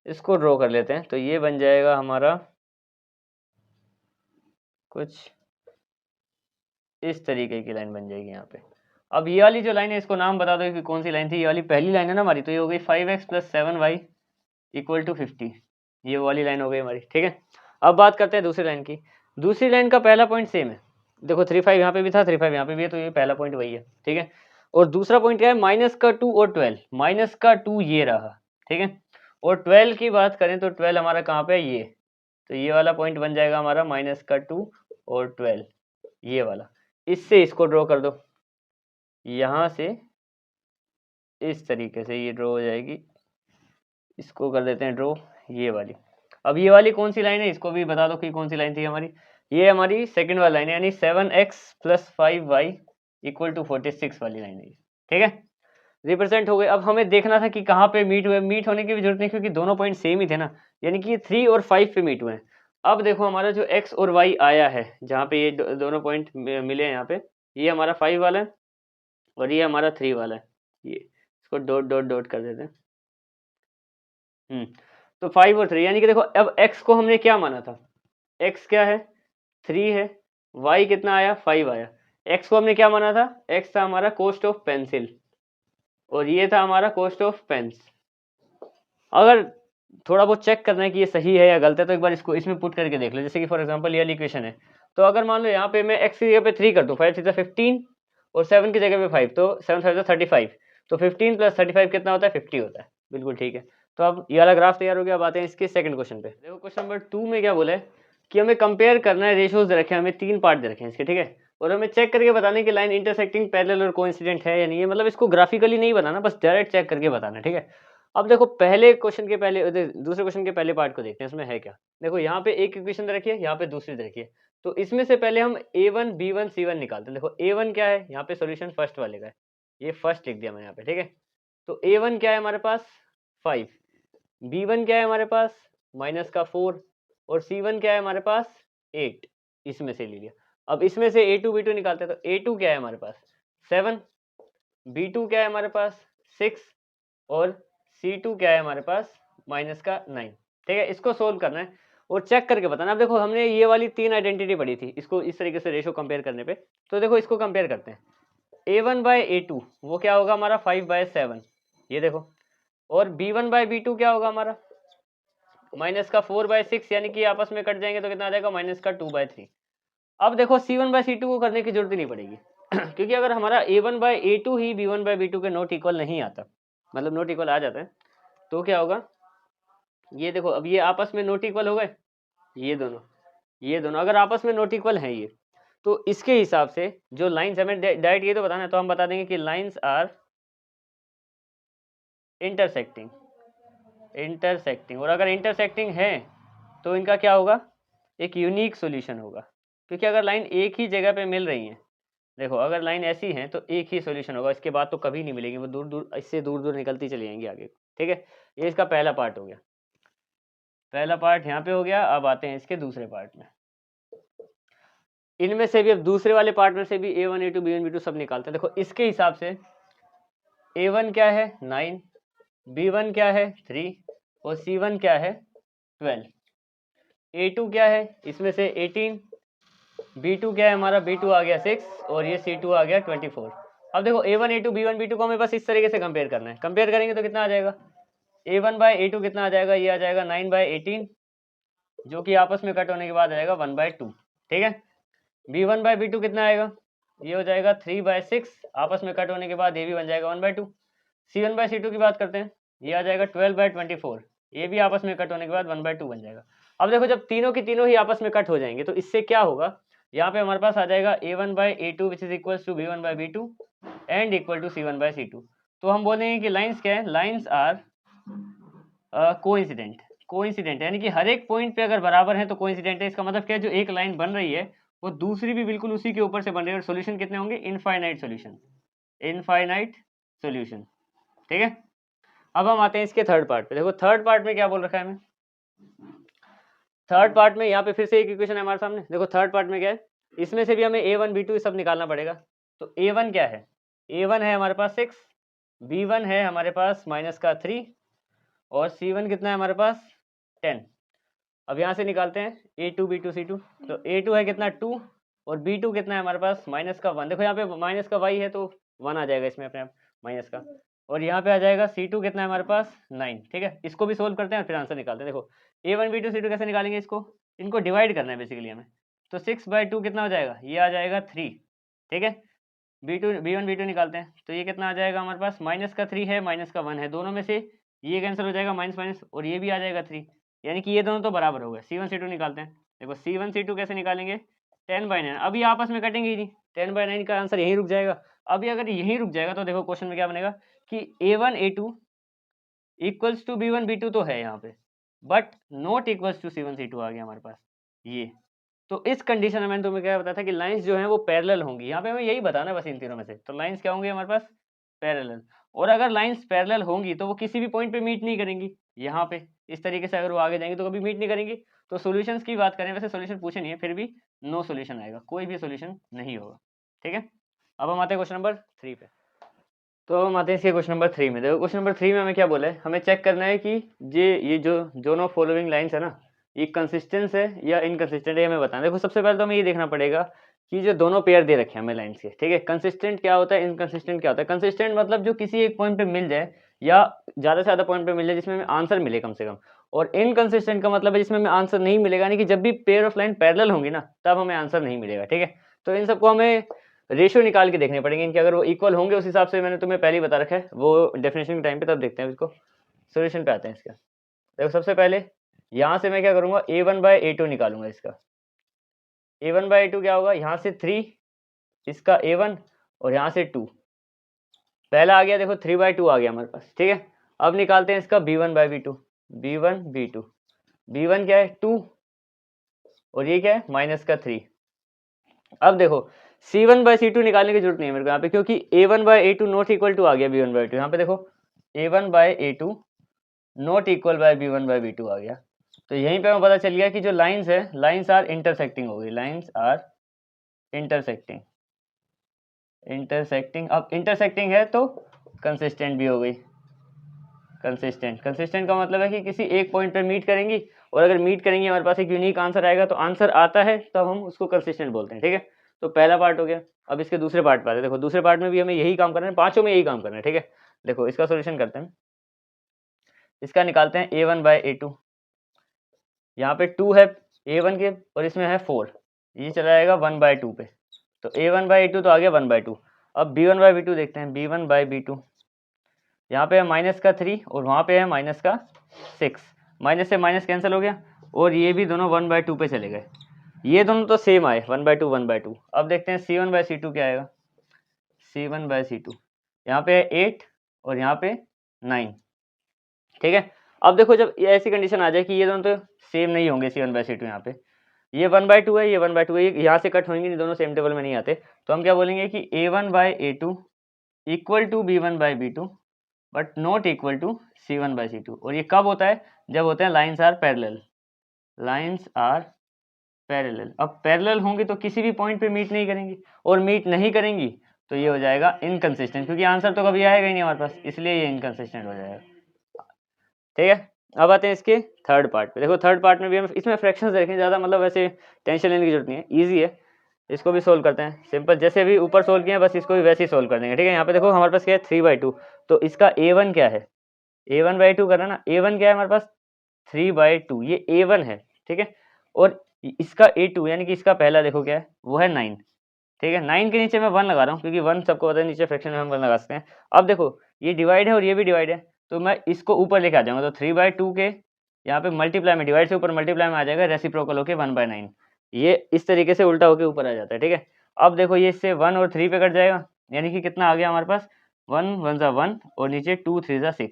इसको ड्रॉ कर लेते हैं, तो ये बन जाएगा हमारा कुछ इस तरीके की लाइन बन जाएगी यहाँ पे। अब ये वाली जो लाइन है, इसको नाम बता दो कि कौन सी लाइन थी, ये वाली पहली लाइन है ना हमारी, तो ये हो गई 5x + 7y = 50, ये वाली लाइन हो गई हमारी, ठीक है। अब बात करते हैं दूसरी लाइन की। दूसरी लाइन का पहला पॉइंट सेम है, देखो 3 5 यहाँ पे भी था, 3 5 यहाँ पे भी है, तो ये पहला पॉइंट वही है, ठीक है। और दूसरा पॉइंट क्या है, माइनस का 2 और 12, माइनस का 2 ये रहा, ठीक है। और 12 की बात करें तो 12 हमारा कहाँ पे है, ये, तो ये वाला पॉइंट बन जाएगा हमारा माइनस का 2 और 12, ये वाला। इससे इसको ड्रॉ कर दो, यहाँ से इस तरीके से ये ड्रॉ हो जाएगी, इसको कर देते हैं ड्रॉ, ये वाली। अब ये वाली कौन सी लाइन है, इसको भी बता दो कि कौन सी लाइन थी हमारी, ये हमारी सेकंड वाली लाइन है, यानी 7x + 5y = 46 वाली लाइन है, ठीक है, रिप्रेजेंट हो गए। अब हमें देखना था कि कहाँ पे मीट हुए, मीट होने की भी जरूरत नहीं क्योंकि दोनों पॉइंट सेम ही थे ना, यानी कि ये 3 और 5 पे मीट हुए हैं। अब देखो हमारा जो x और y आया है, जहाँ पे ये दोनों पॉइंट मिले हैं यहाँ पे, ये हमारा 5 वाला है और ये हमारा 3 वाला है, ये इसको डॉट डॉट डॉट कर देते हैं, तो 5 और 3, यानी कि देखो अब x को हमने क्या माना था, x क्या है 3 है, y कितना आया 5 आया। x को हमने क्या माना था, x था हमारा कॉस्ट ऑफ पेंसिल और ये था हमारा कॉस्ट ऑफ पेन्स। अगर थोड़ा बहुत चेक करना है कि ये सही है या गलत है तो एक बार इसको इसमें पुट करके देख लो। जैसे कि फॉर एग्जांपल ये वाली इक्वेशन है, तो अगर मान लो यहाँ पे मैं x की जगह पे 3 कर दूँ, 5 3 15 और 7 की जगह पे 5, तो 7 5 35, तो 15 प्लस 35 कितना होता है 50 होता है। बिल्कुल ठीक है। तो अब ये वाला ग्राफ तैयार हो गया। अब आते हैं इसके सेकंड क्वेश्चन पे। देखो क्वेश्चन नंबर 2 में क्या बोला है कि हमें कंपेयर करना है, रेशियोज दे रखे हैं हमें, 3 पार्ट दे रखे हैं इसके, ठीक है, और हमें चेक करके बताना है कि लाइन इंटरसेक्टिंग पैरेलल और कोइंसिडेंट है या नहीं है। मतलब इसको ग्राफिकली नहीं बनाना, बस डायरेक्ट चेक करके बताना है, ठीक है। अब देखो पहले क्वेश्चन के पहले दूसरे क्वेश्चन के पहले पार्ट को देखते हैं, इसमें है क्या। देखो यहाँ पे एक इक्वेशन दे रखी है, यहाँ पे दूसरी दे रखी है, तो इसमें से पहले हम a1 b1 c1 निकालते हैं। देखो a1 क्या है, यहाँ पे सॉल्यूशन फर्स्ट वाले का है, ये फर्स्ट लिख दिया मैंने यहाँ पे, ठीक है। तो a1 क्या है हमारे पास 5, b1 क्या है हमारे पास -4 और c1 क्या है हमारे पास 8, इसमें से ले लिया। अब इसमें से a2 b2 निकालते हैं, तो a2 क्या है हमारे पास 7, b2 क्या है हमारे पास 6 और C2 क्या है हमारे पास -9, ठीक है। इसको सोल्व करना है और चेक करके बताना। अब देखो हमने ये वाली 3 आइडेंटिटी पढ़ी थी, इसको इस तरीके से रेशो कंपेयर करने पे, तो देखो इसको कंपेयर करते हैं। a1/a2 वो क्या होगा हमारा 5/7, ये देखो, और b1/b2 क्या होगा हमारा -4/6, यानी कि आपस में कट जाएंगे तो कितना आ जाएगा -2/3। अब देखो C1/C2 को करने की जरूरत ही नहीं पड़ेगी क्योंकि अगर हमारा a1/a2 ही b1/b2 के नॉट इक्वल नहीं आता, मतलब नॉट इक्वल आ जाता है, तो क्या होगा, ये देखो अब ये आपस में नॉट इक्वल हो गए, ये दोनों अगर आपस में नॉट इक्वल हैं ये, तो इसके हिसाब से जो लाइंस हमें डायरेक्ट ये तो बताना है, तो हम बता देंगे कि लाइंस आर इंटरसेक्टिंग, और अगर इंटरसेक्टिंग है तो इनका क्या होगा, एक यूनिक सॉल्यूशन होगा। क्योंकि अगर लाइन एक ही जगह पे मिल रही है, देखो अगर लाइन ऐसी है तो एक ही सॉल्यूशन होगा, इसके बाद तो कभी नहीं मिलेगी, वो दूर दूर इससे दूर दूर निकलती चली जाएंगी आगे, ठीक है। ये इसका पहला पार्ट हो गया, पहला पार्ट यहाँ पे हो गया। अब आते हैं इसके दूसरे पार्ट में। इनमें से भी अब दूसरे वाले पार्ट में से भी a1 a2 b1 b2 सब निकालते हैं। देखो इसके हिसाब से a1 क्या है 9, b1 क्या है 3 और c1 क्या है 12, a2 क्या है इसमें से 18, b2 क्या है हमारा b2 आ गया 6 और ये c2 आ गया 24। अब देखो a1 a2 b1 b2 को हमें बस इस तरीके से कंपेयर करना है। कंपेयर करेंगे तो कितना आ जाएगा, a1/a2 कितना आ जाएगा, ये आ जाएगा 9/18, जो कि आपस में कट होने के बाद आ जाएगा 1/2, ठीक है। b1/b2 कितना आएगा, ये हो जाएगा 3/6, आपस में कट होने के बाद ये भी बन जाएगा 1/2। c1/c2 की बात करते हैं, ये आ जाएगा 12/24, ये भी आपस में कट होने के बाद 1/2 बन जाएगा। अब देखो जब तीनों की तीनों ही आपस में कट हो जाएंगे तो इससे क्या होगा, यहाँ पे हमारे पास आ जाएगा a1/a2 which is equal to b1/b2 and equal to c1/c2। तो हम बोलेंगे कि लाइंस क्या है, लाइंस आर कोइंसिडेंट, यानी कि हर एक पॉइंट पे अगर बराबर है तो कोइंसिडेंट है। इसका मतलब क्या है, जो एक लाइन बन रही है वो दूसरी भी बिल्कुल उसी के ऊपर से बन रही है, और सॉल्यूशन कितने होंगे, इनफाइनाइट सॉल्यूशन, ठीक है। अब हम आते हैं इसके थर्ड पार्ट पे। देखो थर्ड पार्ट में क्या बोल रखा है हमें, थर्ड पार्ट में यहाँ पे फिर से एक इक्वेशन है हमारे सामने। देखो थर्ड पार्ट में क्या है, इसमें से भी हमें a1 b2 सब निकालना पड़ेगा। तो a1 क्या है, a1 है हमारे पास 6, b1 है हमारे पास -3 और c1 कितना है हमारे पास 10। अब यहाँ से निकालते हैं a2 b2 c2, तो a2 है कितना 2 और b2 कितना है हमारे पास -1। देखो यहाँ पे माइनस का y है तो 1 आ जाएगा इसमें अपने आप माइनस का, और यहाँ पे आ जाएगा c2 कितना है हमारे पास 9, ठीक है। इसको भी सोल्व करते हैं और फिर आंसर निकालते हैं। देखो a1 b2 c2 कैसे निकालेंगे, इनको डिवाइड करना है बेसिकली हमें। तो 6/2 कितना हो जाएगा, ये आ जाएगा 3, ठीक है। b1 b2 निकालते हैं, तो ये कितना आ जाएगा हमारे पास -3 है -1 है, दोनों में से ये कैंसिल हो जाएगा माइनस माइनस, और ये भी आ जाएगा 3, यानी कि ये दोनों तो बराबर हो गए। c1 c2 निकालते हैं। देखो c1 c2 कैसे निकालेंगे, 10/9, अभी आपस में कटेंगे ही नहीं, 10/9 का आंसर यहीं रुक जाएगा। अभी अगर यहीं रुक जाएगा तो देखो क्वेश्चन में क्या बनेगा कि a1 a2 equals to b1 b2 तो है यहाँ पे, but not equals to c1 c2 आ गया हमारे पास ये। तो इस कंडीशन में मैंने तुम्हें क्या बताया था कि लाइंस जो हैं वो पैरेलल होंगी, यहाँ पे हमें यही बताना है बस इन तीनों में से। तो लाइंस क्या होंगी हमारे पास, पैरेलल। और अगर लाइंस पैरेलल होंगी तो वो किसी भी पॉइंट पे मीट नहीं करेंगी, यहाँ पे इस तरीके से अगर वो आगे जाएंगी तो कभी मीट नहीं करेंगी। तो सॉल्यूशंस की बात करें, वैसे सॉल्यूशन पूछे नहीं है, फिर भी नो सॉल्यूशन आएगा, कोई भी सॉल्यूशन नहीं होगा, ठीक है। अब हम आते हैं क्वेश्चन नंबर 3 पे। तो हम आते हैं इसके क्वेश्चन नंबर 3 में। देखो क्वेश्चन नंबर 3 में हमें क्या बोला है, हमें चेक करना है कि ये जो दोनों फॉलोइंग लाइंस है ना, ये कंसिस्टेंट है या इनकंसिस्टेंट है, हमें बताना। देखो सबसे पहले तो हमें ये देखना पड़ेगा कि जो दोनों पेयर दे रखे हैं हमें लाइंस के, ठीक है, कंसिस्टेंट क्या होता है, इनकंसिस्टेंट क्या होता है। कंसिस्टेंट मतलब जो किसी एक पॉइंट पे मिल जाए या ज़्यादा से ज़्यादा पॉइंट पे मिल जाए जिसमें हमें आंसर मिले कम से कम। और इनकंसिस्टेंट का मतलब है जिसमें हमें आंसर नहीं मिलेगा, यानी कि जब भी पेयर ऑफ लाइन पैरेलल होंगी ना तब हमें आंसर नहीं मिलेगा, ठीक है। तो इन सबको हमें रेशियो निकाल के देखने पड़ेंगे इनके, अगर वो इक्वल होंगे उस हिसाब से मैंने तुम्हें पहले ही बता रखा है वो डेफिनेशन के टाइम पे, तब देखते हैं इसको। सॉल्यूशन पे आते हैं इसका। देखो सबसे पहले यहाँ से मैं क्या करूँगा, a1/a2 निकालूंगा इसका। a1/a2 क्या होगा, यहाँ से 3 इसका a1 और यहाँ से 2, पहला आ गया देखो 3/2 आ गया हमारे पास, ठीक है। अब निकालते हैं इसका b1/b2। b1 b1 क्या है 2 और ये क्या है माइनस का 3। अब देखो C1/C2 निकालने की जरूरत नहीं है मेरे को यहाँ पे, क्योंकि A1/A2 नॉट इक्वल टू आ गया B1/B2। यहाँ पे देखो A1/A2 not equal bye B1/B2 आ गया। तो यहीं पे हमें पता चल गया कि जो लाइंस है, लाइंस आर इंटरसेक्टिंग हो गई, लाइंस आर इंटरसेक्टिंग। अब इंटरसेक्टिंग है तो कंसिस्टेंट भी हो गई। कंसिस्टेंट का मतलब है कि किसी एक पॉइंट पर मीट करेंगी, और अगर मीट करेंगी हमारे पास एक यूनिक आंसर आएगा, तो आंसर आता है तब हम उसको कंसिस्टेंट बोलते हैं, ठीक है। तो पहला पार्ट हो गया। अब इसके दूसरे पार्ट पे आते हैं। देखो दूसरे पार्ट में भी हमें यही काम करना है, पांचों में यही काम करना है, ठीक है। देखो इसका सोल्यूशन करते हैं, इसका निकालते हैं A1/A2। यहाँ पे 2 है A1 के और इसमें है 4, ये चला जाएगा 1/2 पे। तो A1/A2 तो आ गया 1/2। अब B1/B2 देखते हैं, B1/B2 यहाँ पे है माइनस का 3 और वहाँ पे है माइनस का 6, माइनस से माइनस कैंसिल हो गया और ये भी दोनों 1/2 पे चले गए। ये दोनों तो सेम आए 1/2 1/2। अब देखते हैं C1/C2 क्या आएगा। C1/C2 यहाँ पे है 8 और यहाँ पे 9, ठीक है। अब देखो जब ये ऐसी कंडीशन आ जाए कि ये दोनों तो सेम नहीं होंगे C1/C2, यहाँ पे ये 1/2 है, ये 1/2 है, ये यहाँ से कट होंगे नहीं, दोनों सेम टेबल में नहीं आते। तो हम क्या बोलेंगे कि A1/A2 equal to B1/B2 but not equal to C1/C2। और ये कब होता है, जब होते हैं lines are parallel. Lines are parallel. अब पैरेलल होंगी तो किसी भी पॉइंट पे मीट नहीं करेंगी, और मीट नहीं करेंगी तो ये हो जाएगा इनकंसिस्टेंट, क्योंकि आंसर तो कभी आएगा ही नहीं हमारे पास, इसलिए ये इनकंसिस्टेंट हो जाएगा, ठीक है। अब आते हैं इसके थर्ड पार्ट पे। देखो थर्ड पार्ट में भी हम इसमें फ्रैक्शंस देखें, ज़्यादा मतलब वैसे टेंशन लेने की जरूरत नहीं है, ईजी है। इसको भी सोल्व करते हैं सिंपल, जैसे अभी ऊपर सोल्व किया बस इसको भी वैसे ही सोल्व कर देंगे, ठीक है। यहाँ पे देखो हमारे पास क्या है 3/2, तो इसका A1 क्या है, A1/2 करना ना, A1 क्या है हमारे पास 3/2, ये A1 है, ठीक है। और इसका A2 यानी कि इसका पहला देखो क्या है, वो है 9, ठीक है। 9 के नीचे मैं 1 लगा रहा हूँ, क्योंकि 1 सबको पता है नीचे फ्रैक्शन में हम 1 लगा सकते हैं। अब देखो ये डिवाइड है और ये भी डिवाइड है, तो मैं इसको ऊपर लेके आ जाऊंगा, तो 3/2 के यहाँ पे मल्टीप्लाई में, डिवाइड से ऊपर मल्टीप्लाई में आ जाएगा, रेसिप्रोकल होके 1/9, ये इस तरीके से उल्टा होके ऊपर आ जाता है, ठीक है। अब देखो ये इससे 1 और 3 पे कट जाएगा, यानी कि कितना आ गया हमारे पास 1 1 ज़ा 1 और नीचे 2 3 ज़ा 6,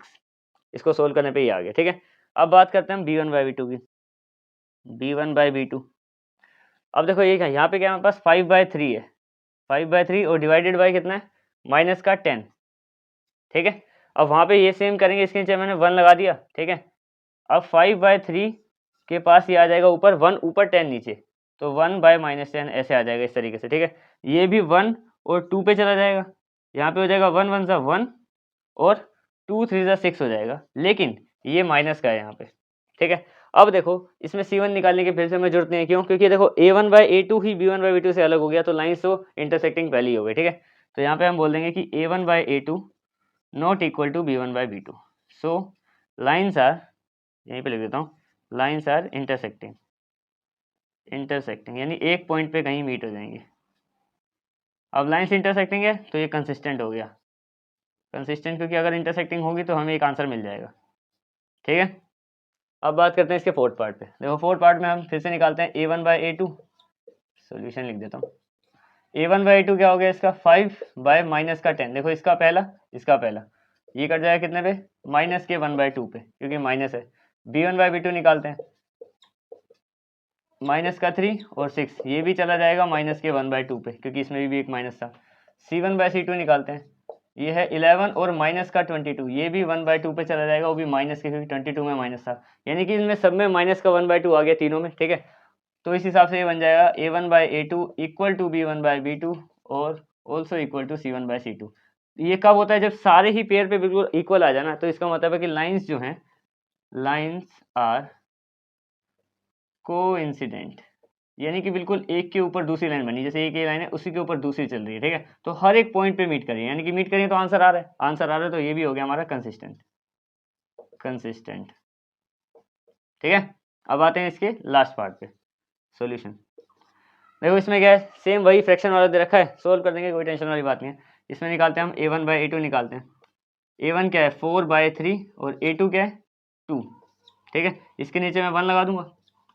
इसको सोल्व करने पे ही आ गया, ठीक है। अब बात करते हैं हम B1/B2 की। B1/B2 अब देखो ये क्या, यहाँ पे क्या हमारे पास 5/3 है, 5/3 और डिवाइडेड बाई कितना है माइनस का 10, ठीक है। अब वहाँ पे ये सेम करेंगे, इसके नीचे मैंने 1 लगा दिया, ठीक है। अब 5/3 के पास ये आ जाएगा ऊपर 1 ऊपर 10 नीचे, तो 1/-10 ऐसे आ जाएगा इस तरीके से, ठीक है। ये भी 1 और 2 पे चला जाएगा, यहाँ पे हो जाएगा 1 1 ज़ा 1 और 2 3 ज़ा 6 हो जाएगा, लेकिन ये माइनस का है यहाँ पे, ठीक है। अब देखो इसमें C1 निकालने की फिर से हमें जरूरत नहीं है, क्यों, क्योंकि देखो A1/A2 ही B1/B2 से अलग हो गया, तो लाइन्स तो इंटरसेक्टिंग पहले ही हो गई, ठीक है। तो यहाँ पे हम बोल देंगे कि A1/A2 not equal to B1/B2, so lines are, यहीं पे लिख देता हूँ, लाइन्स आर इंटरसेक्टिंग, यानी एक पॉइंट पे कहीं मीट हो जाएंगे। अब लाइन्स इंटरसेक्टिंग है तो ये कंसिस्टेंट हो गया, कंसिस्टेंट, क्योंकि अगर इंटरसेक्टिंग होगी तो हमें एक आंसर मिल जाएगा, ठीक है। अब बात करते हैं इसके फोर्थ पार्ट पे। देखो फोर्थ पार्ट में हम फिर से निकालते हैं A1/A2, सोल्यूशन लिख देता हूँ। A1/A2 क्या हो गया इसका 5/-10, देखो इसका पहला ये कट जाएगा कितने पे, माइनस के 1/2 पे, क्योंकि माइनस है। B1/B2 निकालते हैं, माइनस का 3 और 6, ये भी चला जाएगा माइनस के 1/2 पे, क्योंकि इसमें भी एक माइनस था। C1/C2 निकालते हैं, ये है 11 और माइनस का 22, ये भी 1/2 पे चला जाएगा, वो भी माइनस के, क्योंकि 22 में माइनस था, यानी कि इनमें सब में माइनस का 1/2 आ गया तीनों में, ठीक है। तो इस हिसाब से ये बन जाएगा A1/A2 इक्वल टू B1/B2 और ऑल्सो इक्वल टू C1/C2। ये कब होता है? जब सारे ही पेयर पे बिल्कुल इक्वल आ जाए ना, तो इसका मतलब है कि लाइंस जो हैं, लाइंस आर कोइंसिडेंट, यानी कि बिल्कुल एक के ऊपर दूसरी लाइन बनी, जैसे एक ये लाइन है उसी के ऊपर दूसरी चल रही है, ठीक है। तो हर एक पॉइंट पे मीट करिए, यानी कि मीट करिए तो आंसर आ रहा है, आंसर आ रहा है, तो ये भी हो गया हमारा कंसिस्टेंट, कंसिस्टेंट, ठीक है। अब आते हैं इसके लास्ट पार्ट पे, सॉल्यूशन। देखो इसमें क्या है, सेम वही फ्रैक्शन वाला दे रखा है, सोल्व कर देंगे, कोई टेंशन वाली बात नहीं है। इसमें निकालते हैं हम a1/a2 निकालते हैं। a1 क्या है 4/3 और a2 क्या है 2, ठीक है। इसके नीचे मैं 1 लगा दूंगा।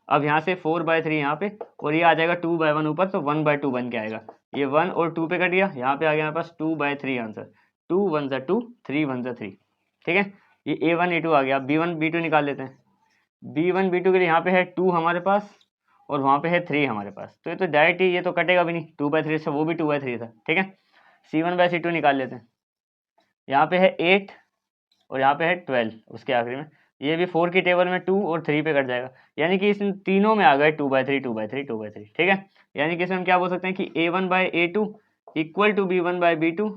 अब यहाँ से 4/3 यहाँ पे और ये आ जाएगा 2/1 ऊपर, तो 1/2 बन के आएगा। ये 1 और 2 पे कट गया, यहाँ पे आ गया हमारे पास 2/3 आंसर। 2 1 ज़ा 2, 3 1 ज़ा 3, ठीक है। ये a1 a2 आ गया। अब b1 b2 निकाल लेते हैं। b1 b2 के लिए यहाँ पे है 2 हमारे पास और वहाँ पे है 3 हमारे पास, तो ये तो डायरेक्ट ही, ये तो कटेगा भी नहीं, 2/3 था, वो भी 2/3 था, ठीक है। c1/c2 निकाल लेते हैं। यहाँ पे है 8 और यहाँ पे है 12 उसके आखिरी में। ये भी 4 की टेबल में 2 और 3 पे कट जाएगा, यानी कि इन तीनों में आ गए 2/3 2/3 2/3, ठीक है। यानी कि इसमें हम क्या बोल सकते हैं कि a1/a2 equal to b1/b2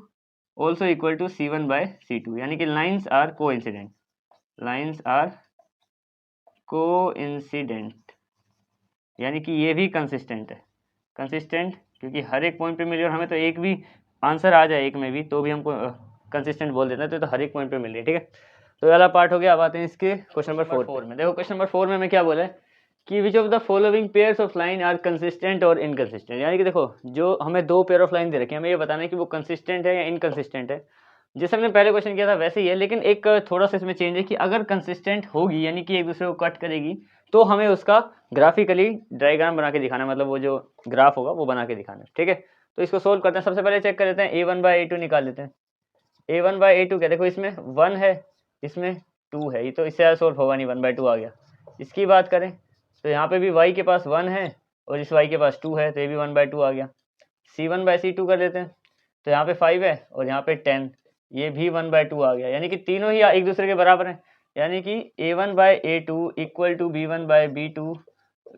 also equal to c1/c2, यानी कि lines are coincident, lines are coincident, यानी कि ये भी कंसिस्टेंट है, कंसिस्टेंट, क्योंकि हर एक पॉइंट पे मिली और हमें तो एक भी आंसर आ जाए एक में भी तो भी हमको कंसिस्टेंट बोल देते हैं, तो हर एक पॉइंट पे मिल रही है, ठीक है। तो ये वाला पार्ट हो गया। अब आते हैं इसके क्वेश्चन नंबर 4 में। देखो क्वेश्चन नंबर 4 में हमें क्या बोला है कि which of the following pairs of line are consistent और इनकंसिस्टेंट, यानी कि देखो जो हमें दो पेयर ऑफ लाइन दे रखे हैं, हमें ये बताना है कि वो कंसिस्टेंट है या इनकंसिस्टेंट है। जैसे हमने पहले क्वेश्चन किया था वैसे ही है, लेकिन एक थोड़ा सा इसमें चेंज है कि अगर कंसिस्टेंट होगी यानी कि एक दूसरे को कट करेगी, तो हमें उसका ग्राफिकली डायग्राम बना के दिखाना है, मतलब वो जो ग्राफ होगा वो बना के दिखाना है, ठीक है। तो इसको सोल्व करते हैं। सबसे पहले चेक कर लेते हैं a1/a2 निकाल लेते हैं। a1/a2 क्या, देखो इसमें 1 है, इसमें 2 है, ये तो इससे ज़्यादा सोल्व होगा नहीं, 1/2 आ गया। इसकी बात करें तो यहाँ पे भी y के पास 1 है और इस y के पास 2 है, तो ये भी 1/2 आ गया। c1/c2 कर लेते हैं, तो यहाँ पे 5 है और यहाँ पे 10, ये भी 1/2 आ गया, यानी कि तीनों ही एक दूसरे के बराबर हैं, यानी कि a1/a2 इक्वल टू b1/b2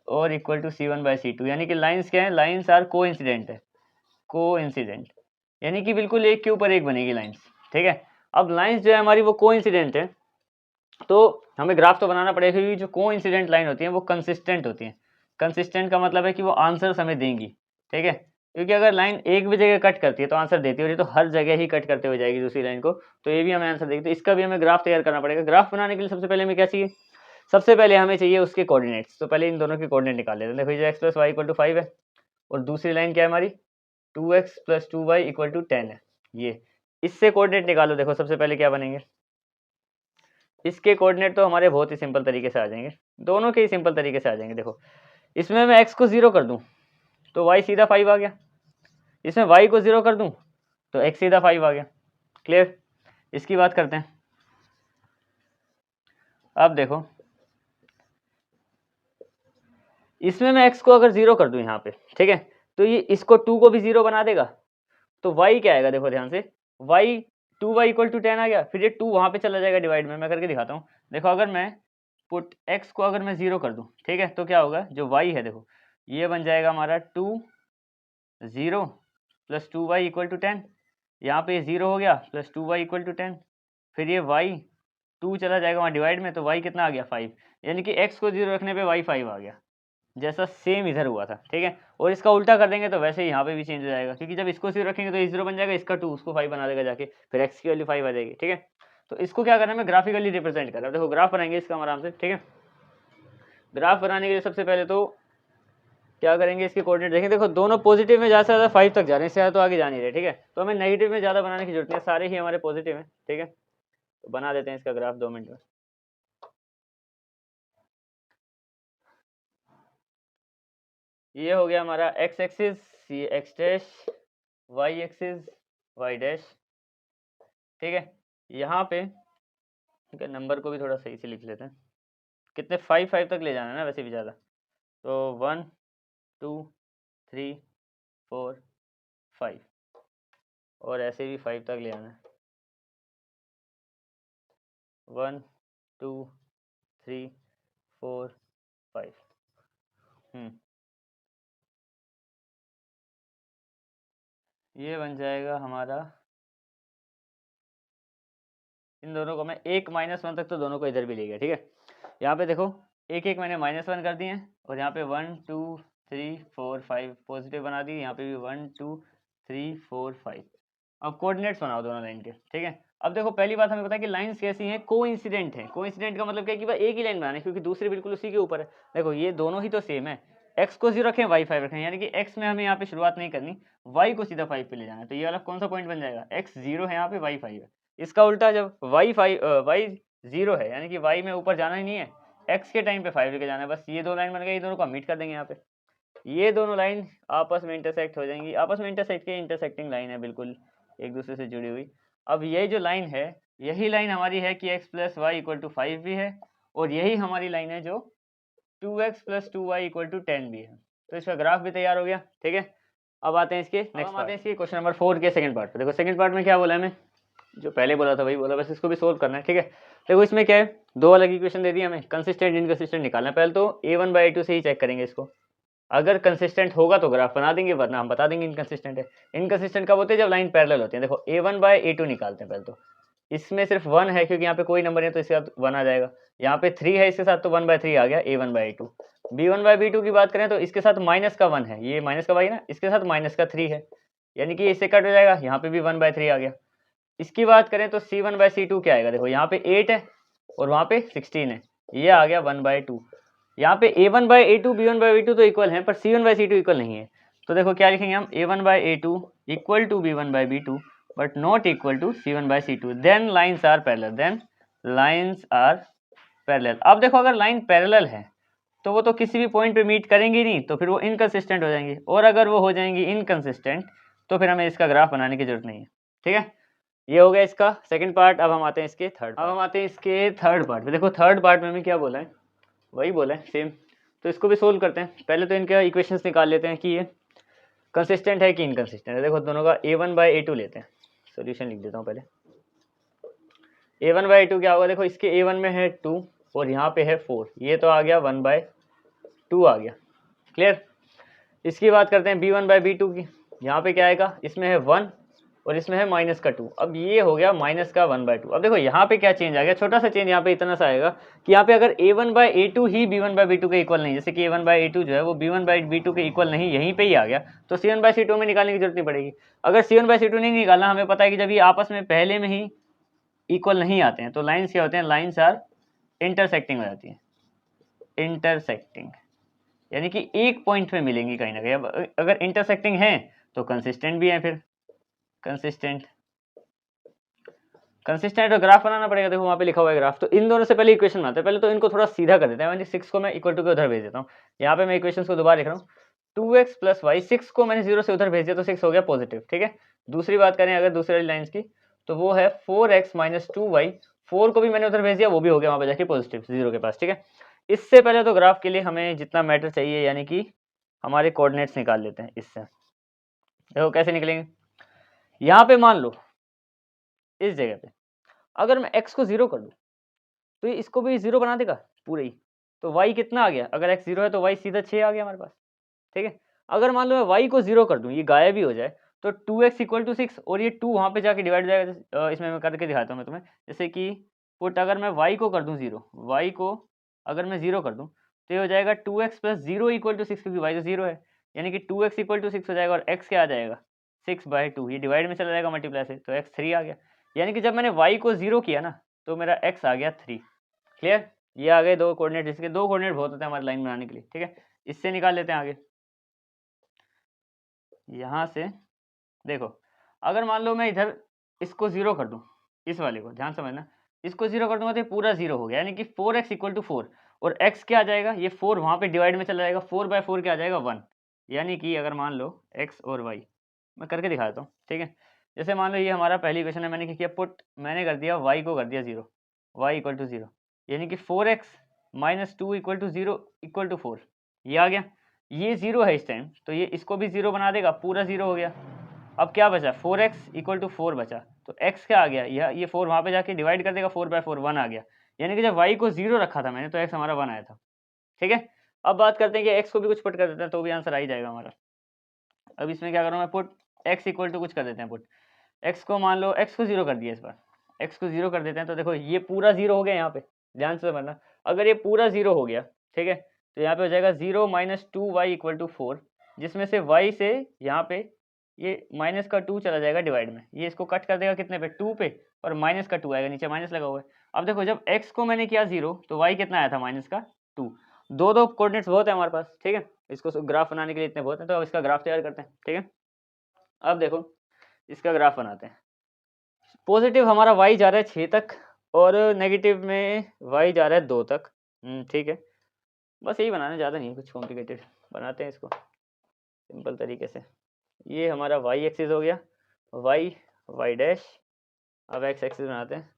और इक्वल टू c1/c2, यानी कि लाइंस क्या है, लाइंस आर कोइंसिडेंट है, कोइंसिडेंट, यानी कि बिल्कुल एक के ऊपर एक बनेगी लाइंस, ठीक है। अब लाइंस जो है हमारी वो कोइंसिडेंट है, तो हमें ग्राफ तो बनाना पड़ेगा, क्योंकि जो कोइंसिडेंट लाइन होती है वो कंसिस्टेंट होती है। कंसिस्टेंट का मतलब है कि वो आंसर्स हमें देंगी, ठीक है। क्योंकि अगर लाइन एक भी जगह कट करती है तो आंसर देती है, और ये तो हर जगह ही कट करते हुए जाएगी दूसरी लाइन को, तो ये भी हमें आंसर देगी। तो इसका भी हमें ग्राफ तैयार करना पड़ेगा। ग्राफ बनाने के लिए सबसे पहले हमें क्या चाहिए, सबसे पहले हमें चाहिए उसके कोऑर्डिनेट्स। तो पहले इन दोनों के कोऑर्डिनेट निकाल लेते हैं। देखो ये x + y = 5 है और दूसरी लाइन क्या है हमारी 2x + 2y = 10 है। ये इससे कोऑर्डिनेट निकालो। देखो सबसे पहले क्या बनेंगे, इसके कोऑर्डिनेट तो हमारे बहुत ही सिंपल तरीके से आ जाएंगे, दोनों के ही सिंपल तरीके से आ जाएंगे। देखो इसमें मैं x को 0 कर दूं तो y सीधा 5 आ गया, इसमें y को 0 कर दूं तो x सीधा 5 आ गया। क्लियर। इसकी बात करते हैं। अब देखो इसमें मैं x को अगर 0 कर दूं यहाँ पे, ठीक है, तो ये इसको 2 को भी 0 बना देगा, तो y क्या आएगा, देखो ध्यान से, y 2y = 10 आ गया, फिर ये 2 वहाँ पे चला जाएगा डिवाइड में, मैं करके दिखाता हूँ। देखो अगर मैं पुट x को अगर मैं 0 कर दूं, ठीक है, तो क्या होगा, जो y है देखो ये बन जाएगा हमारा 2 0 + 2y = 10, यहाँ पे 0 हो गया प्लस 2y = 10, फिर ये y 2 चला जाएगा वहाँ डिवाइड में, तो y कितना आ गया 5, यानी कि x को 0 रखने पे y 5 आ गया, जैसा सेम इधर हुआ था, ठीक है। और इसका उल्टा कर देंगे तो वैसे ही यहाँ पे भी चेंज हो जाएगा, क्योंकि जब इसको 0 रखेंगे तो ये 0 बन जाएगा, इसका 2 उसको 5 बना देगा जाके, फिर x की वैल्यू 5 आ जाएगी, ठीक है। तो इसको क्या करना है, मैं ग्राफिकली रिप्रेजेंट कर रहा हूँ। देखो ग्राफ बनाएंगे इसका हम आराम से, ठीक है। ग्राफ बनाने के लिए सबसे पहले तो क्या करेंगे, इसके कोऑर्डिनेट देखें। देखो दोनों पॉजिटिव में ज़्यादा से ज़्यादा 5 तक जा रहे हैं, इससे ज़्यादा तो आगे जा नहीं रहे, ठीक है। तो हमें नेगेटिव में ज़्यादा बनाने की जरूरत नहीं है, सारे ही हमारे पॉजिटिव हैं, ठीक है। तो बना देते हैं इसका ग्राफ 2 मिनट में। ये हो गया हमारा x एक्सिस, ये x dash, y axis y dash, ठीक है। यहाँ पे ठीक है, नंबर को भी थोड़ा सही से लिख लेते हैं, कितने 5 तक ले जाना है ना वैसे भी ज़्यादा, तो 1 2 3 4 5 और ऐसे भी 5 तक ले आना है, 1 2 3 4 5। ये बन जाएगा हमारा इन दोनों को मैं एक -1 तक तो दोनों को इधर भी ले गया, ठीक है। यहाँ पे देखो एक एक मैंने -1 कर दिए हैं और यहाँ पे 1 2 3 4 5 पॉजिटिव बना दी, यहाँ पे भी 1 2 3 4 5। अब कोऑर्डिनेट्स बनाओ दोनों लाइन के, ठीक है। अब देखो पहली बात हमें पता है कि लाइंस कैसी हैं, कोइंसिडेंट है। कोइंसिडेंट का मतलब क्या है कि भाई एक ही लाइन बनानी है, क्योंकि दूसरी बिल्कुल उसी के ऊपर है। देखो ये दोनों ही तो सेम है, x को 0 रखें, y 5 रखें, यानी कि x में हमें यहाँ पे शुरुआत नहीं करनी, y को सीधा 5 पे ले जाना है। तो ये वाला कौन सा पॉइंट बन जाएगा, x 0 है यहाँ पे, y 5 है। इसका उल्टा जब y 0 है, यानी कि y में ऊपर जाना ही नहीं है, x के टाइम पे 5 लेके जाना है, बस ये दो लाइन बन गई, ये दोनों को मीट कर देंगे यहाँ पे। ये दोनों लाइन आपस में इंटरसेक्ट हो जाएंगी, आपस में इंटरसेक्ट के इंटरसेक्टिंग लाइन है, बिल्कुल एक दूसरे से जुड़ी हुई। अब ये जो लाइन है, यही लाइन हमारी है कि x + y = 5 भी है, और यही हमारी लाइन है जो 2x + 2y = 10 भी है। तो इसका ग्राफ भी तैयार हो गया, ठीक है। अब आते हैं इसके नेक्स्ट आते हैं इसके क्वेश्चन नंबर 4 के सेकंड पार्ट पे। देखो सेकंड पार्ट में क्या बोला है, हमें जो पहले बोला था वही बोला, बस इसको भी सोल्व करना है, ठीक है। देखो इसमें क्या है, दो अलग इक्वेशन दे दी हमें, कंसिस्टेंट इनकंसिस्टेंट निकालना है। पहले तो a1/a2 से ही चेक करेंगे इसको, अगर कंसिस्टेंट होगा तो ग्राफ बना देंगे, वरना हम बता देंगे इनकंसिस्टेंट है। इनकंसिस्टेंट कब होते हैं, जब लाइन पैरेलल होती है। देखो a1/a2 निकालते हैं पहले तो, इसमें सिर्फ 1 है क्योंकि यहाँ पे कोई नंबर नहीं, तो इसके साथ 1 आ जाएगा। यहाँ पे 3 है इसके साथ, तो 1/3 आ गया a1/a2। b1/b2 की बात करें तो इसके साथ -1 है, ये माइनस का y ना, इसके साथ -3 है, यानी कि इससे कट हो जाएगा, यहाँ पे भी 1/3 आ गया। इसकी बात करें तो c1/c2 क्या आएगा, देखो यहाँ पे 8 है और वहाँ पे 16 है, ये आ गया 1/2। यहाँ पे a1/a2 b1/b2 तो इक्वल है, पर c1/c2 इक्वल नहीं है। तो देखो क्या लिखेंगे हम, a1/a2 = b1/b2 but not equal to c1/c2, then lines are parallel, then lines are parallel. अब देखो अगर लाइन पैरेलल है तो वो तो किसी भी पॉइंट पे मीट करेंगी नहीं, तो फिर वो इनकंसिस्टेंट हो जाएंगी, और अगर वो हो जाएंगी इनकंसिस्टेंट तो फिर हमें इसका ग्राफ बनाने की जरूरत नहीं है, ठीक है। ये हो गया इसका सेकंड पार्ट। अब हम आते हैं इसके थर्ड पार्ट पे। देखो थर्ड पार्ट में हमें क्या बोला है, वही बोला है सेम, तो इसको भी सोल्व करते हैं। पहले तो इनके इक्वेशंस निकाल लेते हैं कि ये कंसिस्टेंट है कि इनकंसिस्टेंट है। देखो दोनों का a1/a2 लेते हैं, सॉल्यूशन लिख देता हूँ पहले। a1/a2 क्या होगा, देखो इसके a1 में है 2 और यहाँ पे है 4, ये तो आ गया 1/2 आ गया, क्लियर। इसकी बात करते हैं b1/b2 की, यहाँ पे क्या आएगा, इसमें है 1 और इसमें है -2। अब ये हो गया -1/2। अब देखो यहाँ पे क्या चेंज आ गया, छोटा सा चेंज यहाँ पे इतना सा आएगा कि यहाँ पे अगर a1/a2 ही b1/b2 के इक्वल नहीं, जैसे कि a1/a2 जो है वो b1/b2 के इक्वल नहीं, यहीं पे ही आ गया, तो c1/c2 में निकालने की जरूरत नहीं पड़ेगी। अगर c1/c2 नहीं निकालना, हमें पता है कि जब ये आपस में पहले में ही इक्वल नहीं आते हैं तो लाइन्स क्या होते हैं, लाइन्स आर इंटरसेक्टिंग हो जाती है, इंटरसेक्टिंग, यानी कि एक पॉइंट पे मिलेंगी कहीं ना कहीं। अब अगर इंटरसेक्टिंग है तो कंसिस्टेंट भी है, फिर कंसिस्टेंट और ग्राफ बनाना पड़ेगा। देखो वहाँ पे लिखा हुआ है ग्राफ, तो इन दोनों से पहले इक्वेशन बनाते हैं। पहले तो इनको थोड़ा सीधा कर देते हैं, 6 को मैं इक्वल टू के उधर भेज देता हूँ। यहाँ पे मैं इक्वेशन को दोबारा लिख रहा हूँ, 2x + y, 6 को मैंने 0 से उधर भेज दिया तो 6 हो गया पॉजिटिव, ठीक है। दूसरी बात करें अगर दूसरी वाली लाइन्स की, तो वो है 4x - 2y, 4 को भी मैंने उधर भेज दिया, वो भी हो गया वहाँ पे जाके पॉजिटिव 0 के पास, ठीक है। इससे पहले तो ग्राफ के लिए हमें जितना मैटर चाहिए, यानी कि हमारे कोऑर्डिनेट्स निकाल लेते हैं इससे। देखो कैसे निकलेंगे, यहाँ पे मान लो इस जगह पे अगर मैं x को 0 कर दूं तो ये इसको भी 0 बना देगा पूरे ही, तो y कितना आ गया, अगर x 0 है तो y सीधा 6 आ गया हमारे पास, ठीक है। अगर मान लो मैं y को 0 कर दूं, ये गायब भी हो जाए, तो 2x = 6 और ये 2 वहाँ पे जाके डिवाइड हो जाएगा। इसमें मैं करके दिखाता हूँ मैं तुम्हें, जैसे कि पुट अगर मैं y को कर दूँ 0, y को अगर मैं 0 कर दूँ तो ये हो जाएगा 2x + 0 = 6, क्योंकि y तो 0 है, यानी कि 2x = 6 हो जाएगा, और x क्या आ जाएगा 6/2, ये डिवाइड में चला जाएगा मल्टीप्लाई से, तो x 3 आ गया। यानी कि जब मैंने y को 0 किया ना तो मेरा x आ गया 3, क्लियर। ये आ गए दो कोऑर्डिनेट, इसके दो कोऑर्डिनेट बहुत होते हैं हमारी लाइन बनाने के लिए, ठीक है। इससे निकाल लेते हैं आगे, यहाँ से देखो अगर मान लो मैं इधर इसको 0 कर दूं, इस वाले को ध्यान समझना, इसको 0 कर दूंगा तो ये पूरा 0 हो गया, यानी कि 4x = 4, और x क्या आ जाएगा, ये 4 वहाँ पे डिवाइड में चला जाएगा, 4/4 क्या आ जाएगा 1, यानी कि अगर मान लो x और y, मैं करके दिखाता हूँ, ठीक है। जैसे मान लो ये हमारा पहली इक्वेशन है, मैंने क्या किया, पुट मैंने कर दिया y को कर दिया 0, y = 0, यानी कि 4x - 2 = 0 = 4, ये आ गया। ये 0 है इस टाइम, तो ये इसको भी 0 बना देगा, पूरा 0 हो गया। अब क्या बचा, 4x = 4 बचा, तो x क्या आ गया, ये 4 वहाँ पे जाके डिवाइड कर देगा, 4/4 1 आ गया, यानी कि जब y को 0 रखा था मैंने तो x हमारा 1 आया था, ठीक है। अब बात करते हैं कि x को भी कुछ पुट कर देते हैं तो भी आंसर आ ही जाएगा हमारा। अब इसमें क्या करूँ मैं, पुट x = कुछ कर देते हैं, पुट x को मान लो x को 0 कर दिया इस बार, एक्स को 0 कर देते हैं तो देखो ये पूरा 0 हो गया यहाँ पे, ध्यान से समझना। अगर ये पूरा 0 हो गया, ठीक है, तो यहाँ पे हो जाएगा 0 - 2y = 4, जिसमें से y से यहाँ पे ये माइनस का 2 चला जाएगा डिवाइड में, ये इसको कट कर देगा कितने पे, 2 पे, और माइनस का 2 आएगा, नीचे माइनस लगा हुआ है। अब देखो जब x को मैंने किया 0 तो y कितना आया था, -2। दो कोऑर्डिनेट्स बहुत है हमारे पास, ठीक है, इसको ग्राफ बनाने के लिए इतने बहुत हैं, तो अब इसका ग्राफ तैयार करते हैं, ठीक है। अब देखो इसका ग्राफ बनाते हैं। पॉजिटिव हमारा y जा रहा है 6 तक और नेगेटिव में y जा रहा है 2 तक, ठीक है। बस यही बनाना, ज़्यादा नहीं है, कुछ कॉम्प्लिकेटेड बनाते हैं इसको सिंपल तरीके से। ये हमारा y एक्सिस हो गया, y डैश। अब x एक्सिस बनाते हैं,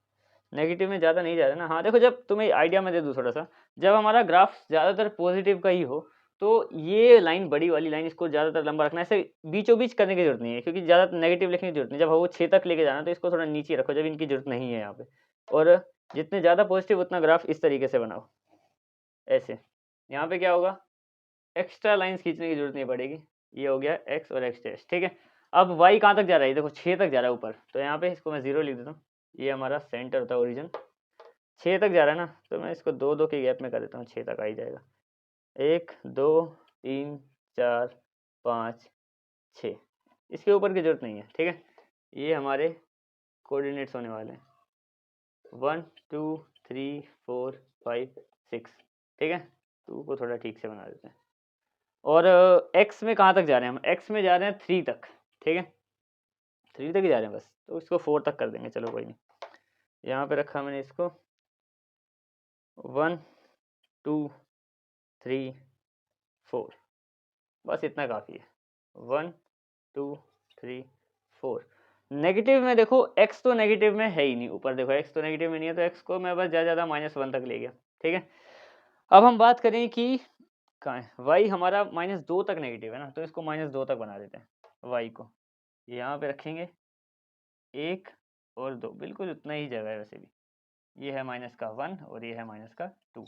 नेगेटिव में ज़्यादा नहीं जा रहा ना। हाँ देखो, जब तुम्हें आइडिया में दे दूँ थोड़ा सा, जब हमारा ग्राफ ज़्यादातर पॉजिटिव का ही हो तो ये लाइन, बड़ी वाली लाइन, इसको ज़्यादातर लंबा रखना है, ऐसे बीचों बीच करने की जरूरत नहीं है, क्योंकि ज़्यादा नेगेटिव लिखने की जरूरत नहीं। जब वो 6 तक लेके जाना तो इसको थोड़ा नीचे रखो, जब इनकी जरूरत नहीं है यहाँ पे। और जितने ज़्यादा पॉजिटिव उतना ग्राफ इस तरीके से बनाओ, ऐसे। यहाँ पे क्या होगा, एक्स्ट्रा लाइंस खींचने की जरूरत नहीं पड़ेगी। ये हो गया x और x डैश, ठीक है। अब y कहाँ तक जा रहा है, देखो 6 तक जा रहा है ऊपर, तो यहाँ पे इसको मैं 0 लिख देता हूँ। ये हमारा सेंटर होता है, ओरिजिन 6 तक जा रहा है ना, तो मैं इसको 2 के गैप में कर देता हूँ, 6 तक आ ही जाएगा। 1 2 3 4 5 6, इसके ऊपर की जरूरत नहीं है, ठीक है। ये हमारे कोऑर्डिनेट्स होने वाले हैं 1 2 3 4 5 6, ठीक है। 2 को थोड़ा ठीक से बना देते हैं। और x में कहाँ तक जा रहे हैं हम, x में जा रहे हैं 3 तक, ठीक है, 3 तक ही जा रहे हैं बस, तो इसको 4 तक कर देंगे, चलो कोई नहीं। यहाँ पे रखा मैंने इसको 1 2 3 4, बस इतना काफ़ी है। 1 2 3 4। नेगेटिव में देखो x तो नेगेटिव में है ही नहीं, ऊपर देखो x तो नेगेटिव में नहीं है, तो x को मैं बस ज़्यादा -1 तक ले गया, ठीक है। अब हम बात करें कि कहाँ है, y हमारा -2 तक नेगेटिव है ना, तो इसको -2 तक बना देते हैं। y को यहाँ पे रखेंगे 1 और 2, बिल्कुल उतना ही जगह है वैसे भी। ये है -1 और ये है -2।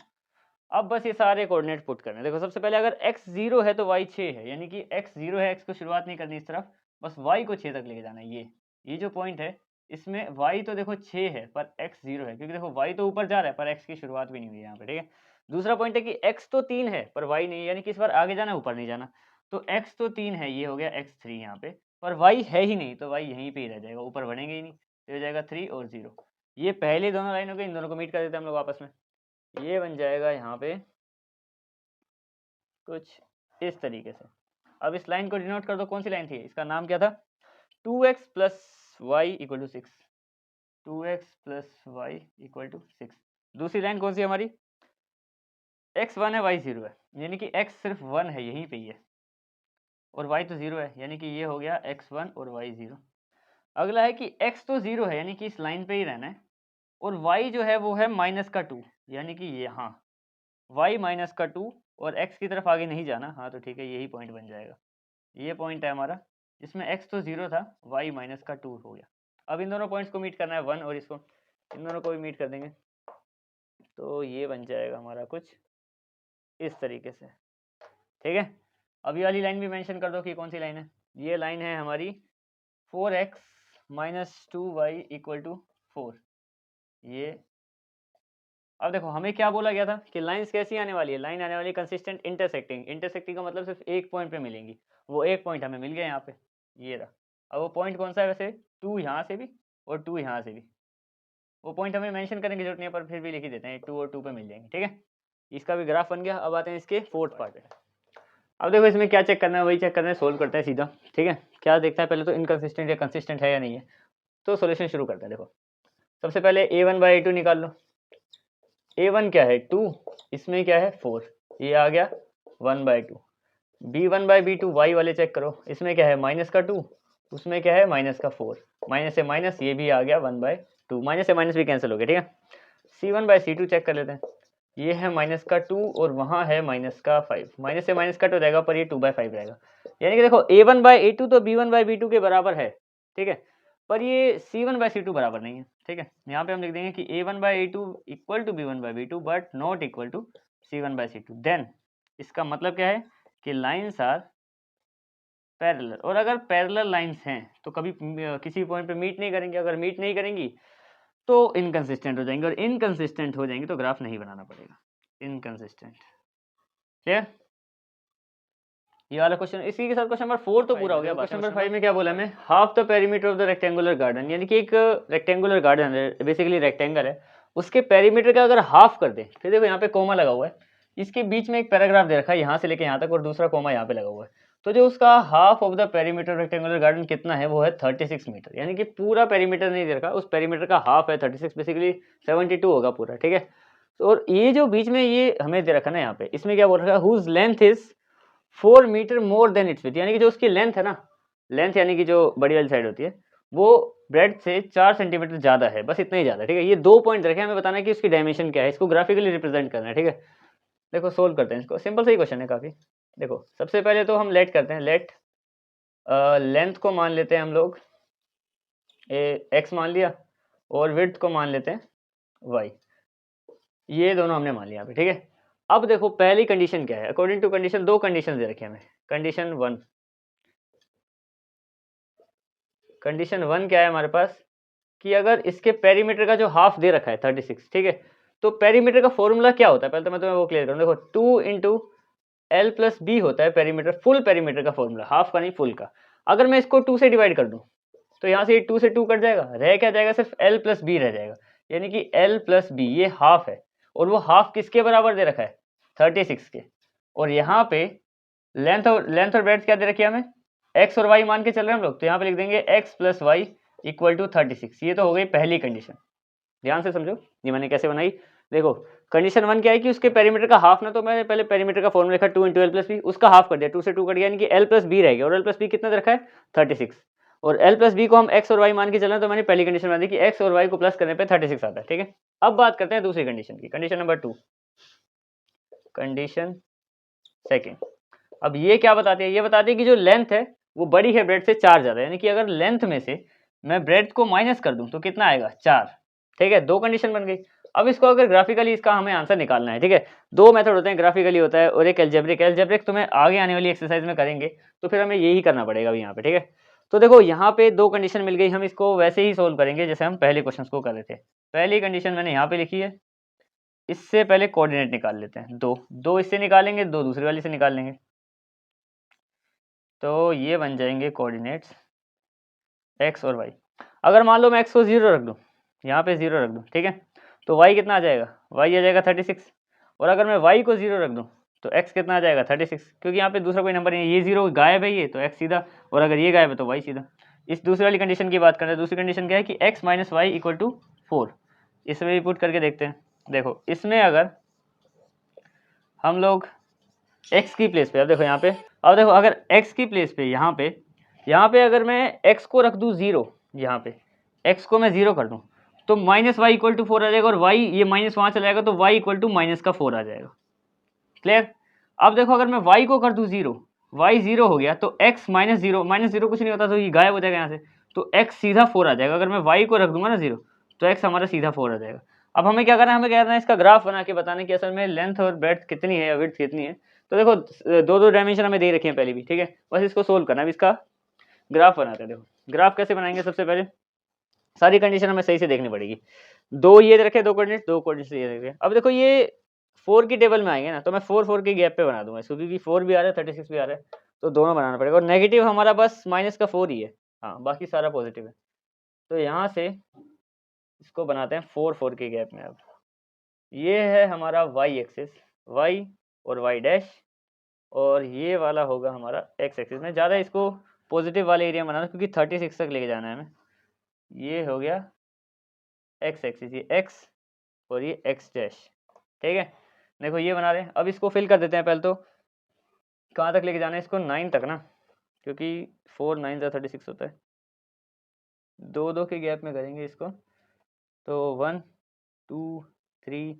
अब बस ये सारे कोऑर्डिनेट पुट करने हैं। देखो सबसे पहले अगर x 0 है तो y 6 है, यानी कि x 0 है, x को शुरुआत नहीं करनी इस तरफ, बस y को 6 तक लेके जाना है। ये जो पॉइंट है इसमें y तो देखो 6 है पर x 0 है, क्योंकि देखो y तो ऊपर जा रहा है पर x की शुरुआत भी नहीं हुई है यहाँ पे, ठीक है। दूसरा पॉइंट है कि x तो 3 है पर y नहीं है, यानी कि इस बार आगे जाना ऊपर नहीं जाना, तो x तो 3 है, ये हो गया x 3 यहाँ पे, पर y है ही नहीं, तो y यहीं पे ही रह जाएगा, ऊपर बढ़ेंगे ही नहीं, तो हो जाएगा 3 और 0। ये पहले दोनों लाइनों के, इन दोनों को मीट कर देते हैं हम लोग आपस में। ये बन जाएगा यहाँ पे कुछ इस तरीके से। अब इस लाइन को डिनोट कर दो, कौन सी लाइन थी, इसका नाम क्या था, 2x + y = 6, 2x + y = 6। दूसरी लाइन कौन सी हमारी, x 1 है y 0 है, यानी कि x सिर्फ 1 है, यहीं पे ही है, और y तो 0 है, यानी कि ये हो गया x 1 और y 0। अगला है कि x तो 0 है, यानी कि इस लाइन पे ही रहना है, और y जो है वो है -2, यानी कि यहाँ y -2 और x की तरफ आगे नहीं जाना। हाँ तो ठीक है, यही पॉइंट बन जाएगा, ये पॉइंट है हमारा, जिसमें x तो 0 था, y -2 हो गया। अब इन दोनों पॉइंट्स को मीट करना है 1, और इसको, इन दोनों को भी मीट कर देंगे, तो ये बन जाएगा हमारा कुछ इस तरीके से, ठीक है। अब ये वाली लाइन भी मेंशन कर दो कि कौन सी लाइन है, ये लाइन है हमारी 4x - 2y = 4। ये अब देखो हमें क्या बोला गया था कि लाइंस कैसी आने वाली है, लाइन आने वाली है कंसिस्टेंट इंटरसेक्टिंग। इंटरसेक्टिंग का मतलब सिर्फ एक पॉइंट पे मिलेंगी, वो एक पॉइंट हमें मिल गया यहाँ पे, ये रहा। अब वो पॉइंट कौन सा है वैसे, 2 यहाँ से भी और 2 यहाँ से भी, वो पॉइंट हमें मेंशन करने की जरूरत नहीं है, पर फिर भी लिख ही देते हैं, 2 और 2 पे मिल जाएंगे, ठीक है। इसका भी ग्राफ बन गया। अब आते हैं इसके फोर्थ पार्ट पे। अब देखो इसमें क्या चेक करना है, वही चेक करना है, सोल्व करते हैं सीधा, ठीक है। क्या देखता है पहले तो, इनकंसिस्टेंट या कंसिस्टेंट है या नहीं है, तो सोल्यूशन शुरू करते हैं। देखो सबसे पहले a1/a2 निकाल लो। a1 क्या है 2, इसमें क्या है 4, ये आ गया 1/2। b1/b2 y वाले चेक करो, इसमें क्या है -2, उसमें क्या है -4, माइनस से माइनस, ये भी आ गया 1/2, माइनस से माइनस भी कैंसिल हो गया, ठीक है। c1/c2 चेक कर लेते हैं, ये है -2 और वहाँ है -5, माइनस से माइनस कट हो जाएगा पर ये 2/5 रहेगा, यानी कि देखो a1/a2 तो b1/b2 के बराबर है, ठीक है, पर ये c1/c2 बराबर नहीं है, ठीक है। यहाँ पे हम लिख देंगे कि a1/a2 = b1/b2 but not equal to c1/c2। Then इसका मतलब क्या है कि लाइन्स आर पैरेलल, और अगर पैरेलल लाइन्स हैं तो कभी किसी पॉइंट पे मीट नहीं करेंगे। अगर मीट नहीं करेंगी तो इनकंसिस्टेंट हो जाएंगे, और इनकंसिस्टेंट हो जाएंगे तो ग्राफ नहीं बनाना पड़ेगा। Inconsistent, clear? ये वाला क्वेश्चन, इसी के साथ क्वेश्चन नंबर 4 तो पूरा हो गया। क्वेश्चन नंबर 5 में क्या बोला हमें, half the perimeter of the rectangular garden, यानी कि एक रेक्टेंगुलर गार्डन है, बेसिकली रेक्टेंगल है, उसके पेरीमीटर का अगर हाफ कर दे, फिर देखो यहाँ पे कोमा लगा हुआ है, इसके बीच में एक पैराग्राफ दे रखा है यहाँ से लेके यहाँ तक, और दूसरा कोमा यहाँ पे लगा हुआ है, तो जो उसका half of the perimeter rectangular garden कितना है, वो है 36 मीटर, यानी कि पूरा पेरीमीटर नहीं दे रखा, उस पेरीमीटर का हाफ है 36, बेसिकली 72 होगा पूरा, ठीक है। और ये जो बीच में ये हमें दे रखा है ना यहाँ पे, इसमें क्या बोल रखा है, whose length is 4 metre more than its width, यानी कि जो उसकी लेंथ है ना, लेंथ यानी कि जो बड़ी वाली साइड होती है, वो ब्रेड से 4 सेंटीमीटर ज़्यादा है, बस इतना ही ज़्यादा, ठीक है। ये 2 पॉइंट रखे, हमें बताना है कि उसकी डायमेंशन क्या है, इसको ग्राफिकली रिप्रेजेंट करना है, ठीक है। देखो सोल्व करते हैं इसको, सिंपल सही क्वेश्चन है काफ़ी। देखो सबसे पहले तो हम लेट करते हैं, लेट लेंथ को मान लेते हैं हम लोग एक्स मान लिया, और विड्थ को मान लेते हैं वाई, ये दोनों हमने मान लिया यहाँ पे, ठीक है। अब देखो पहली कंडीशन क्या है, अकॉर्डिंग टू कंडीशन, दो कंडीशन दे रखे हमें। कंडीशन वन क्या है हमारे पास, कि अगर इसके पेरीमीटर का जो हाफ दे रखा है 36, ठीक है, तो पेरीमीटर का फॉर्मूला क्या होता है, पहले तो मैं तुम्हें वो क्लियर करूँ। देखो 2 इंटू एल प्लस बी होता है पेरीमीटर, फुल पेरीमीटर का फॉर्मूला, हाफ का नहीं फुल का। अगर मैं इसको 2 से डिवाइड कर दूं, तो यहाँ से 2 से 2 कट जाएगा, रह क्या जाएगा, सिर्फ एल प्लस बी रह जाएगा, यानी कि एल प्लस बी ये हाफ है, और वो हाफ किसके बराबर दे रखा है, 36 के। और यहाँ पे लेंथ और ब्रेड्थ क्या दे रखी है हमें, एक्स और वाई मान के चल रहे हैं हम लोग, तो यहाँ पे लिख देंगे x plus y equal to 36। ये तो हो गई पहली कंडीशन, ध्यान से समझो ये मैंने कैसे बनाई। देखो कंडीशन 1 क्या है कि उसके पेरीमीटर का हाफ ना, तो मैंने पहले पेरीमीटर का फॉर्मूला लिखा 2 इंटू एल प्लस बी, उसका हाफ कर दिया, 2 से 2 कट गया, यानी कि एल प्लस बी रह गया, और एल प्लस बी कितना दे रखा है 36, और एल प्लस बी को हम एक्स और वाई मान के चल रहे हैं, तो मैंने पहली कंडीशन बना दी कि एक्स और वाई को प्लस करने पर 36 आता है, ठीक है। अब बात करते हैं दूसरी कंडीशन की, कंडीशन नंबर 2, कंडीशन सेकेंड। अब ये क्या बताती है, ये बताती है कि जो लेंथ है वो बड़ी है ब्रेड से 4 ज़्यादा, यानी कि अगर लेंथ में से मैं ब्रेड को माइनस कर दूं तो कितना आएगा 4, ठीक है। दो कंडीशन बन गई। अब इसको अगर ग्राफिकली इसका हमें आंसर निकालना है, ठीक है, दो मेथड होते हैं, ग्राफिकली होता है और एक एल्जेब्रिक। एल्जेब्रिक तुम्हें आगे आने वाली एक्सरसाइज में करेंगे, तो फिर हमें यही करना पड़ेगा अभी यहाँ पे, ठीक है। तो देखो यहाँ पे दो कंडीशन मिल गई, हम इसको वैसे ही सोल्व करेंगे जैसे हम पहले क्वेश्चन को कर रहे थे। पहली कंडीशन मैंने यहाँ पे लिखी है, इससे पहले कोऑर्डिनेट निकाल लेते हैं, दो दो इससे निकालेंगे, दो दूसरी वाली से निकाल लेंगे, तो ये बन जाएंगे कोऑर्डिनेट्स एक्स और वाई। अगर मान लो मैं एक्स को 0 रख दूँ, यहाँ पे 0 रख दूँ, ठीक है, तो वाई कितना आ जाएगा, वाई आ जाएगा 36। और अगर मैं वाई को 0 रख दूँ तो एक्स कितना आ जाएगा 36, क्योंकि यहाँ पे दूसरा कोई नंबर नहीं है, ये 0 गायब है, ये तो एक्स सीधा, और अगर ये गायब है तो वाई सीधा। इस दूसरी वाली कंडीशन की बात करें, दूसरी कंडीशन क्या है कि x minus y equal to 4, इसमें भी पुट करके देखते हैं। देखो इसमें अगर हम लोग x की प्लेस पे, अब देखो यहाँ पे, अब देखो अगर x की प्लेस पे यहाँ पे अगर मैं x को रख दूँ 0, यहाँ पे x को मैं 0 कर दूँ, तो माइनस वाई इक्वल टू 4 आ जाएगा, और y ये माइनस वहाँ चला जाएगा, तो y इक्वल टू माइनस का 4 आ जाएगा, क्लियर। अब देखो अगर मैं y को कर दूँ 0, y 0 हो गया, तो x माइनस जीरो कुछ नहीं होता, तो ये गायब हो जाएगा यहाँ से, तो x सीधा 4 आ जाएगा। अगर मैं y को रख दूंगा ना 0, तो x हमारा सीधा 4 आ जाएगा। अब हमें क्या करना है, हमें क्या करना है, इसका ग्राफ बना के बताना कि असल में लेंथ और ब्रेड्थ कितनी है या विड्थ कितनी है। तो देखो दो दो डायमेंशन हमें दे रखी है पहले भी, ठीक है, बस इसको सोल्व करना है। अब इसका ग्राफ बनाते हैं। देखो ग्राफ कैसे बनाएंगे, सबसे पहले सारी कंडीशन हमें सही से देखनी पड़ेगी। दो ये दे रखे, दो कोऑर्डिनेट्स ये दे रखे। अब देखो ये 4 की टेबल में आएंगे ना, तो मैं 4 के गैप पे बना दूंगा इसको, क्योंकि 4 भी आ रहा है 36 भी आ रहा है, तो दोनों बनाना पड़ेगा। और नेगेटिव हमारा बस माइनस का 4 ही है, हाँ बाकी सारा पॉजिटिव है। तो यहाँ से इसको बनाते हैं 4 के गैप में। अब ये है हमारा वाई एक्सिस, वाई और वाई डैश, और ये वाला होगा हमारा एक्स एक्सिस। में ज़्यादा इसको पॉजिटिव वाले एरिया बनाना, क्योंकि 36 तक लेके जाना है हमें। ये हो गया एक्स एक्सिस, ये एक्स और ये एक्स डैश, ठीक है। देखो ये बना रहे हैं, अब इसको फिल कर देते हैं। पहले तो कहाँ तक लेके जाना है इसको, 9 तक ना, क्योंकि 4 9 36 होता है, दो दो के गैप में करेंगे इसको। तो 1 2 3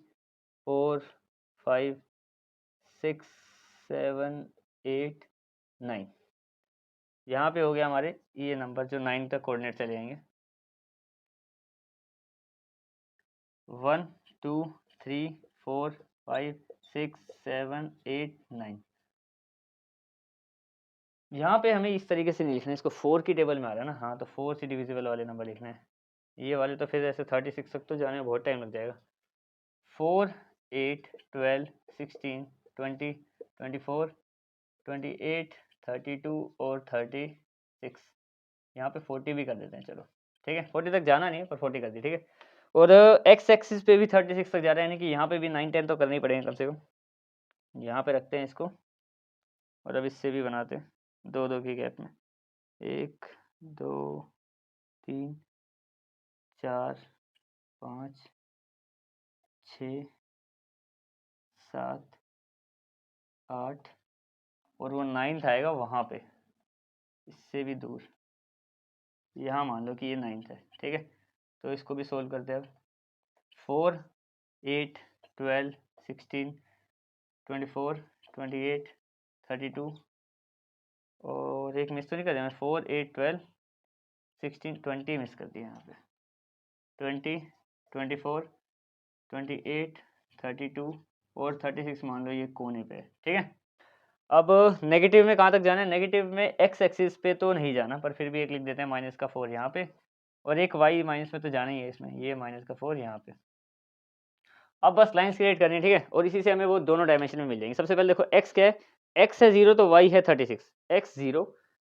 4 5 6 7 8 9, यहाँ पे हो गया हमारे ये नंबर जो 9 तक कोऑर्डिनेट चले जाएंगे। 1 2 3 4 5 6 7 8 9। यहाँ पे हमें इस तरीके से नहीं लिखना है इसको, 4 की टेबल में आ रहा है ना, हाँ तो 4 से डिविजिबल वाले नंबर लिखना है। ये वाले तो फिर ऐसे 36 तक तो जाने में बहुत टाइम लग जाएगा। 4, 8, 12, 16, 20, 24, 28, 32 और 36। यहाँ पे 40 भी कर देते हैं, चलो ठीक है। 40 तक जाना नहीं है पर 40 कर दी, ठीक है। और एक्स एक्सिस पे भी 36 तक जा रहा है, यानी कि यहाँ पे भी 9, 10 तो करनी पड़ेंगे कम से कम। यहाँ पे रखते हैं इसको और अब इससे भी बनाते हैं 2, 2 की गैप में। 1, 2, 3, 4, 5, 6, 7, 8 और वो 9th आएगा वहाँ पे, इससे भी दूर। यहाँ मान लो कि ये 9th है, ठीक है। तो इसको भी सोल्व करते हैं अब। 4, 8, 12, 16, 24, 28, 32 और एक मिस तो नहीं कर दिया मैं। 4, 8, 12, 16, 20 मिस कर दिया यहाँ पे। 20, 24, 28, 32 और 36 मान लो ये कोने पे है, ठीक है। अब नेगेटिव में कहाँ तक जाना है? नेगेटिव में एक्स एक्सिस पे तो नहीं जाना, पर फिर भी एक लिख देते हैं -4 यहाँ पे, और एक वाई माइनस में तो जाना ही है इसमें, ये -4 यहाँ पे। अब बस लाइन्स क्रिएट करनी है, ठीक है, और इसी से हमें वो दोनों डायमेंशन में मिल जाएंगे। सबसे पहले देखो एक्स क्या है, एक्स है 0 तो वाई है 36, एक्स 0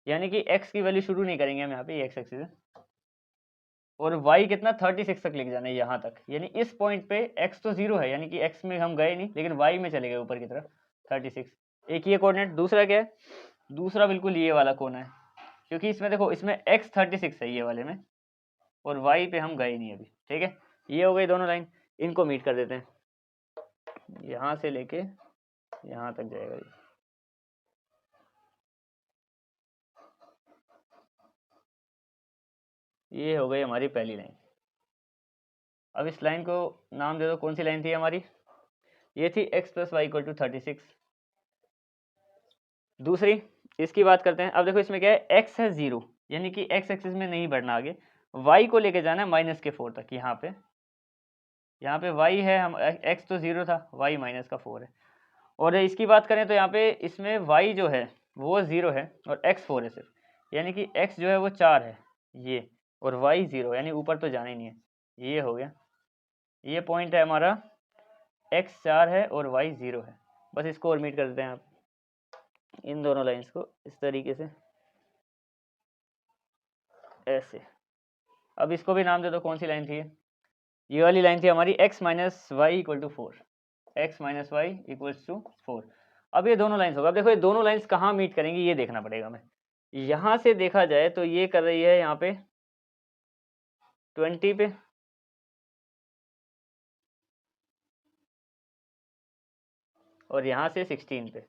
यानी कि एक्स की वैल्यू शुरू नहीं करेंगे हम यहाँ पे, एक्स एक्सिस है, और वाई कितना 36 तक लेके जाना है यहाँ तक, यानी इस पॉइंट पे एक्स तो 0 है, यानी कि एक्स में हम गए नहीं लेकिन वाई में चले गए ऊपर की तरफ 36। एक ये कोऑर्डिनेट। दूसरा क्या है? दूसरा बिल्कुल ये वाला कोना है, क्योंकि इसमें देखो इसमें एक्स 36 है ये वाले में, और वाई पे हम गए नहीं अभी, ठीक है। ये हो गई दोनों लाइन, इनको मीट कर देते हैं, यहाँ से लेके यहाँ तक जाएगा ये हो गई हमारी पहली लाइन। अब इस लाइन को नाम दे दो, कौन सी लाइन थी हमारी? ये थी x + y = 36। दूसरी इसकी बात करते हैं। अब देखो इसमें क्या है, x है 0 यानी कि x एक्सिस में नहीं बढ़ना आगे, y को लेके जाना है -4 तक। यहाँ पे y है, हम x तो 0 था, y -4 है। और इसकी बात करें तो यहाँ पे इसमें y जो है वो 0 है और x 4 है सिर्फ, यानी कि x जो है वो 4 है ये, और y 0 यानी ऊपर तो जाना ही नहीं है। ये हो गया, ये पॉइंट है हमारा, x 4 है और y 0 है। बस इसको और मीट कर देते हैं आप, इन दोनों लाइंस को इस तरीके से, ऐसे। अब इसको भी नाम दे दो, कौन सी लाइन थी ये वाली लाइन थी हमारी x - y = 4, x - y = 4। अब ये दोनों लाइंस होगा। अब देखो ये दोनों लाइंस कहाँ मीट करेंगी ये देखना पड़ेगा हमें। यहाँ से देखा जाए तो ये कर रही है यहाँ पे 20 पे, और यहाँ से 16 पे।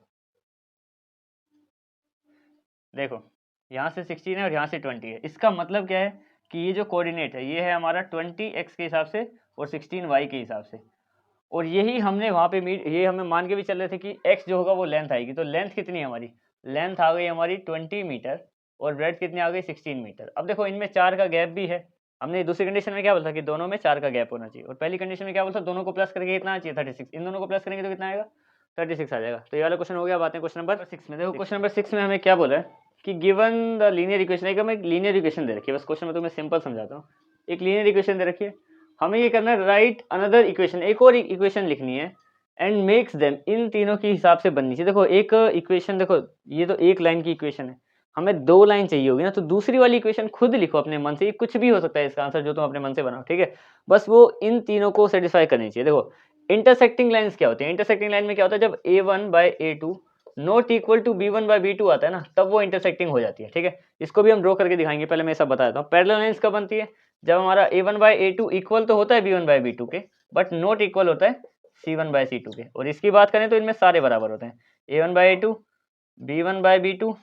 देखो यहाँ से 16 है और यहाँ से 20 है, इसका मतलब क्या है कि ये जो कोऑर्डिनेट है ये है हमारा 20x के हिसाब से और 16y के हिसाब से, और यही हमने वहाँ पे ये हमें मान के भी चल रहे थे कि x जो होगा वो लेंथ आएगी। तो लेंथ कितनी है हमारी? लेंथ आ गई हमारी 20 मीटर और ब्रेड्थ कितनी आ गई 16 मीटर। अब देखो इनमें 4 का गैप भी है। हमने दूसरी कंडीशन में क्या बोला कि दोनों में 4 का गैप होना चाहिए, और पहली कंडीशन में क्या बोला दोनों को प्लस करके कितना चाहिए 36। इन दोनों को प्लस करेंगे तो कितना आएगा 36 आ जाएगा। तो ये वाला क्वेश्चन हो गया। बात है क्वेश्चन नंबर 6 में। देखो क्वेश्चन नंबर 6 में हमें क्या बोला है कि गिवन द लीनियर इक्वेशन, एक हमें लीनियर इक्वेशन दे रखी है। बस क्वेश्चन में तो मैं सिंपल समझाता हूँ। एक लीनियर इक्वेशन दे रखी है, हमें ये करना है राइट अनदर इक्वेशन, एक और इक्वेशन लिखनी है, एंड मेक्स देम, इन तीनों के हिसाब से बननी चाहिए। देखो एक इक्वेशन, देखो ये तो एक लाइन की इक्वेशन है, हमें 2 लाइन चाहिए होगी ना, तो दूसरी वाली इक्वेशन खुद लिखो अपने मन से, ये कुछ भी हो सकता है इसका आंसर जो तुम अपने मन से बनाओ, ठीक है। बस वो इन तीनों को सेटिस्फाई करनी चाहिए। देखो इंटरसेक्टिंग लाइंस क्या होती है? इंटरसेक्टिंग लाइन में क्या होता है, जब a1/a2 not equal to b1/b2 आता है ना, तब वो इंटरसेक्टिंग हो जाती है, ठीक है। इसको भी हम ड्रॉ करके दिखाएंगे, पहले मैं सब बता देता हूँ। पैरेलल लाइंस कब बनती है? जब हमारा a1/a2 इक्वल तो होता है b1/b2 के, बट नॉट इक्वल होता है c1/c2 के। और इसकी बात करें तो इनमें सारे बराबर होते हैं, a1/a2, b1/b2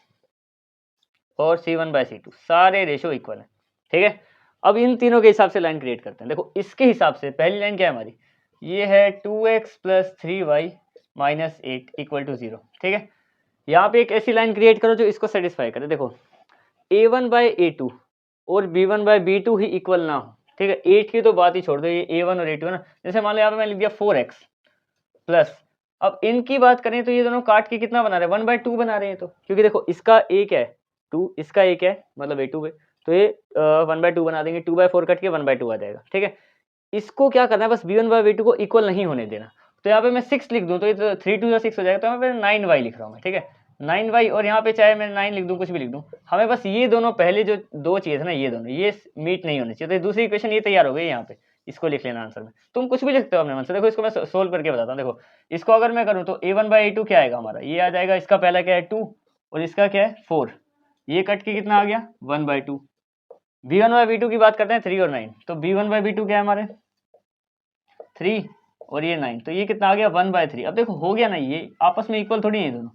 और c1/c2, सारे रेशो इक्वल है, ठीक है। अब इन तीनों के हिसाब से लाइन क्रिएट करते हैं। देखो इसके हिसाब से पहली लाइन क्या है हमारी, ये है 2x + 3y - 8 = 0, ठीक है। यहाँ पे एक ऐसी लाइन क्रिएट करो जो इसको सेटिस्फाई करे। देखो a1/a2 और b1/b2 ही इक्वल ना हो, ठीक है। 8 की तो बात ही छोड़ दो, ये a1 और a2 है ना। जैसे मान लो यहाँ पे मैं लिख दिया 4x प्लस, अब इनकी बात करें तो ये दोनों काट के कितना बना रहे हैं 1/2 बना रहे हैं। तो क्योंकि देखो इसका a क्या है 2, इसका a क्या है मतलब a2 पे, तो ये 1/2 बना देंगे, 2/4 कट के 1/2 आ जाएगा, ठीक है। इसको क्या करना है, बस v1/v2 को इक्वल नहीं होने देना। तो यहाँ पे मैं 6 लिख दूँ तो ये तो 3 2 6 हो जाएगा, तो यहाँ पे 9y लिख रहा हूँ मैं, ठीक है 9y, और यहाँ पे चाहे मैं 9 लिख दूँ, कुछ भी लिख दूँ, हमें बस ये दोनों पहले जो दो चीज़ है ना, ये दोनों ये मीट नहीं होनी चाहिए। तो दूसरी इक्वेशन ये तैयार हो गई यहाँ पे, इसको लिख लेना आंसर में। तुम कुछ भी लिखते हो अपने मन से, देखो इसको मैं सोल्व करके बताता हूँ। देखो इसको अगर मैं करूँ तो a1/a2 क्या आएगा हमारा, ये आ जाएगा, इसका पहला क्या है 2 और इसका क्या है 4, ये कट के कितना आ गया 1/2। v1/v2 की बात करते हैं 3 और 9, तो v1/v2 क्या है हमारे 3 और ये 9, तो ये कितना आ गया 1/3। अब देखो हो गया ना, ये आपस में इक्वल थोड़ी है दोनों,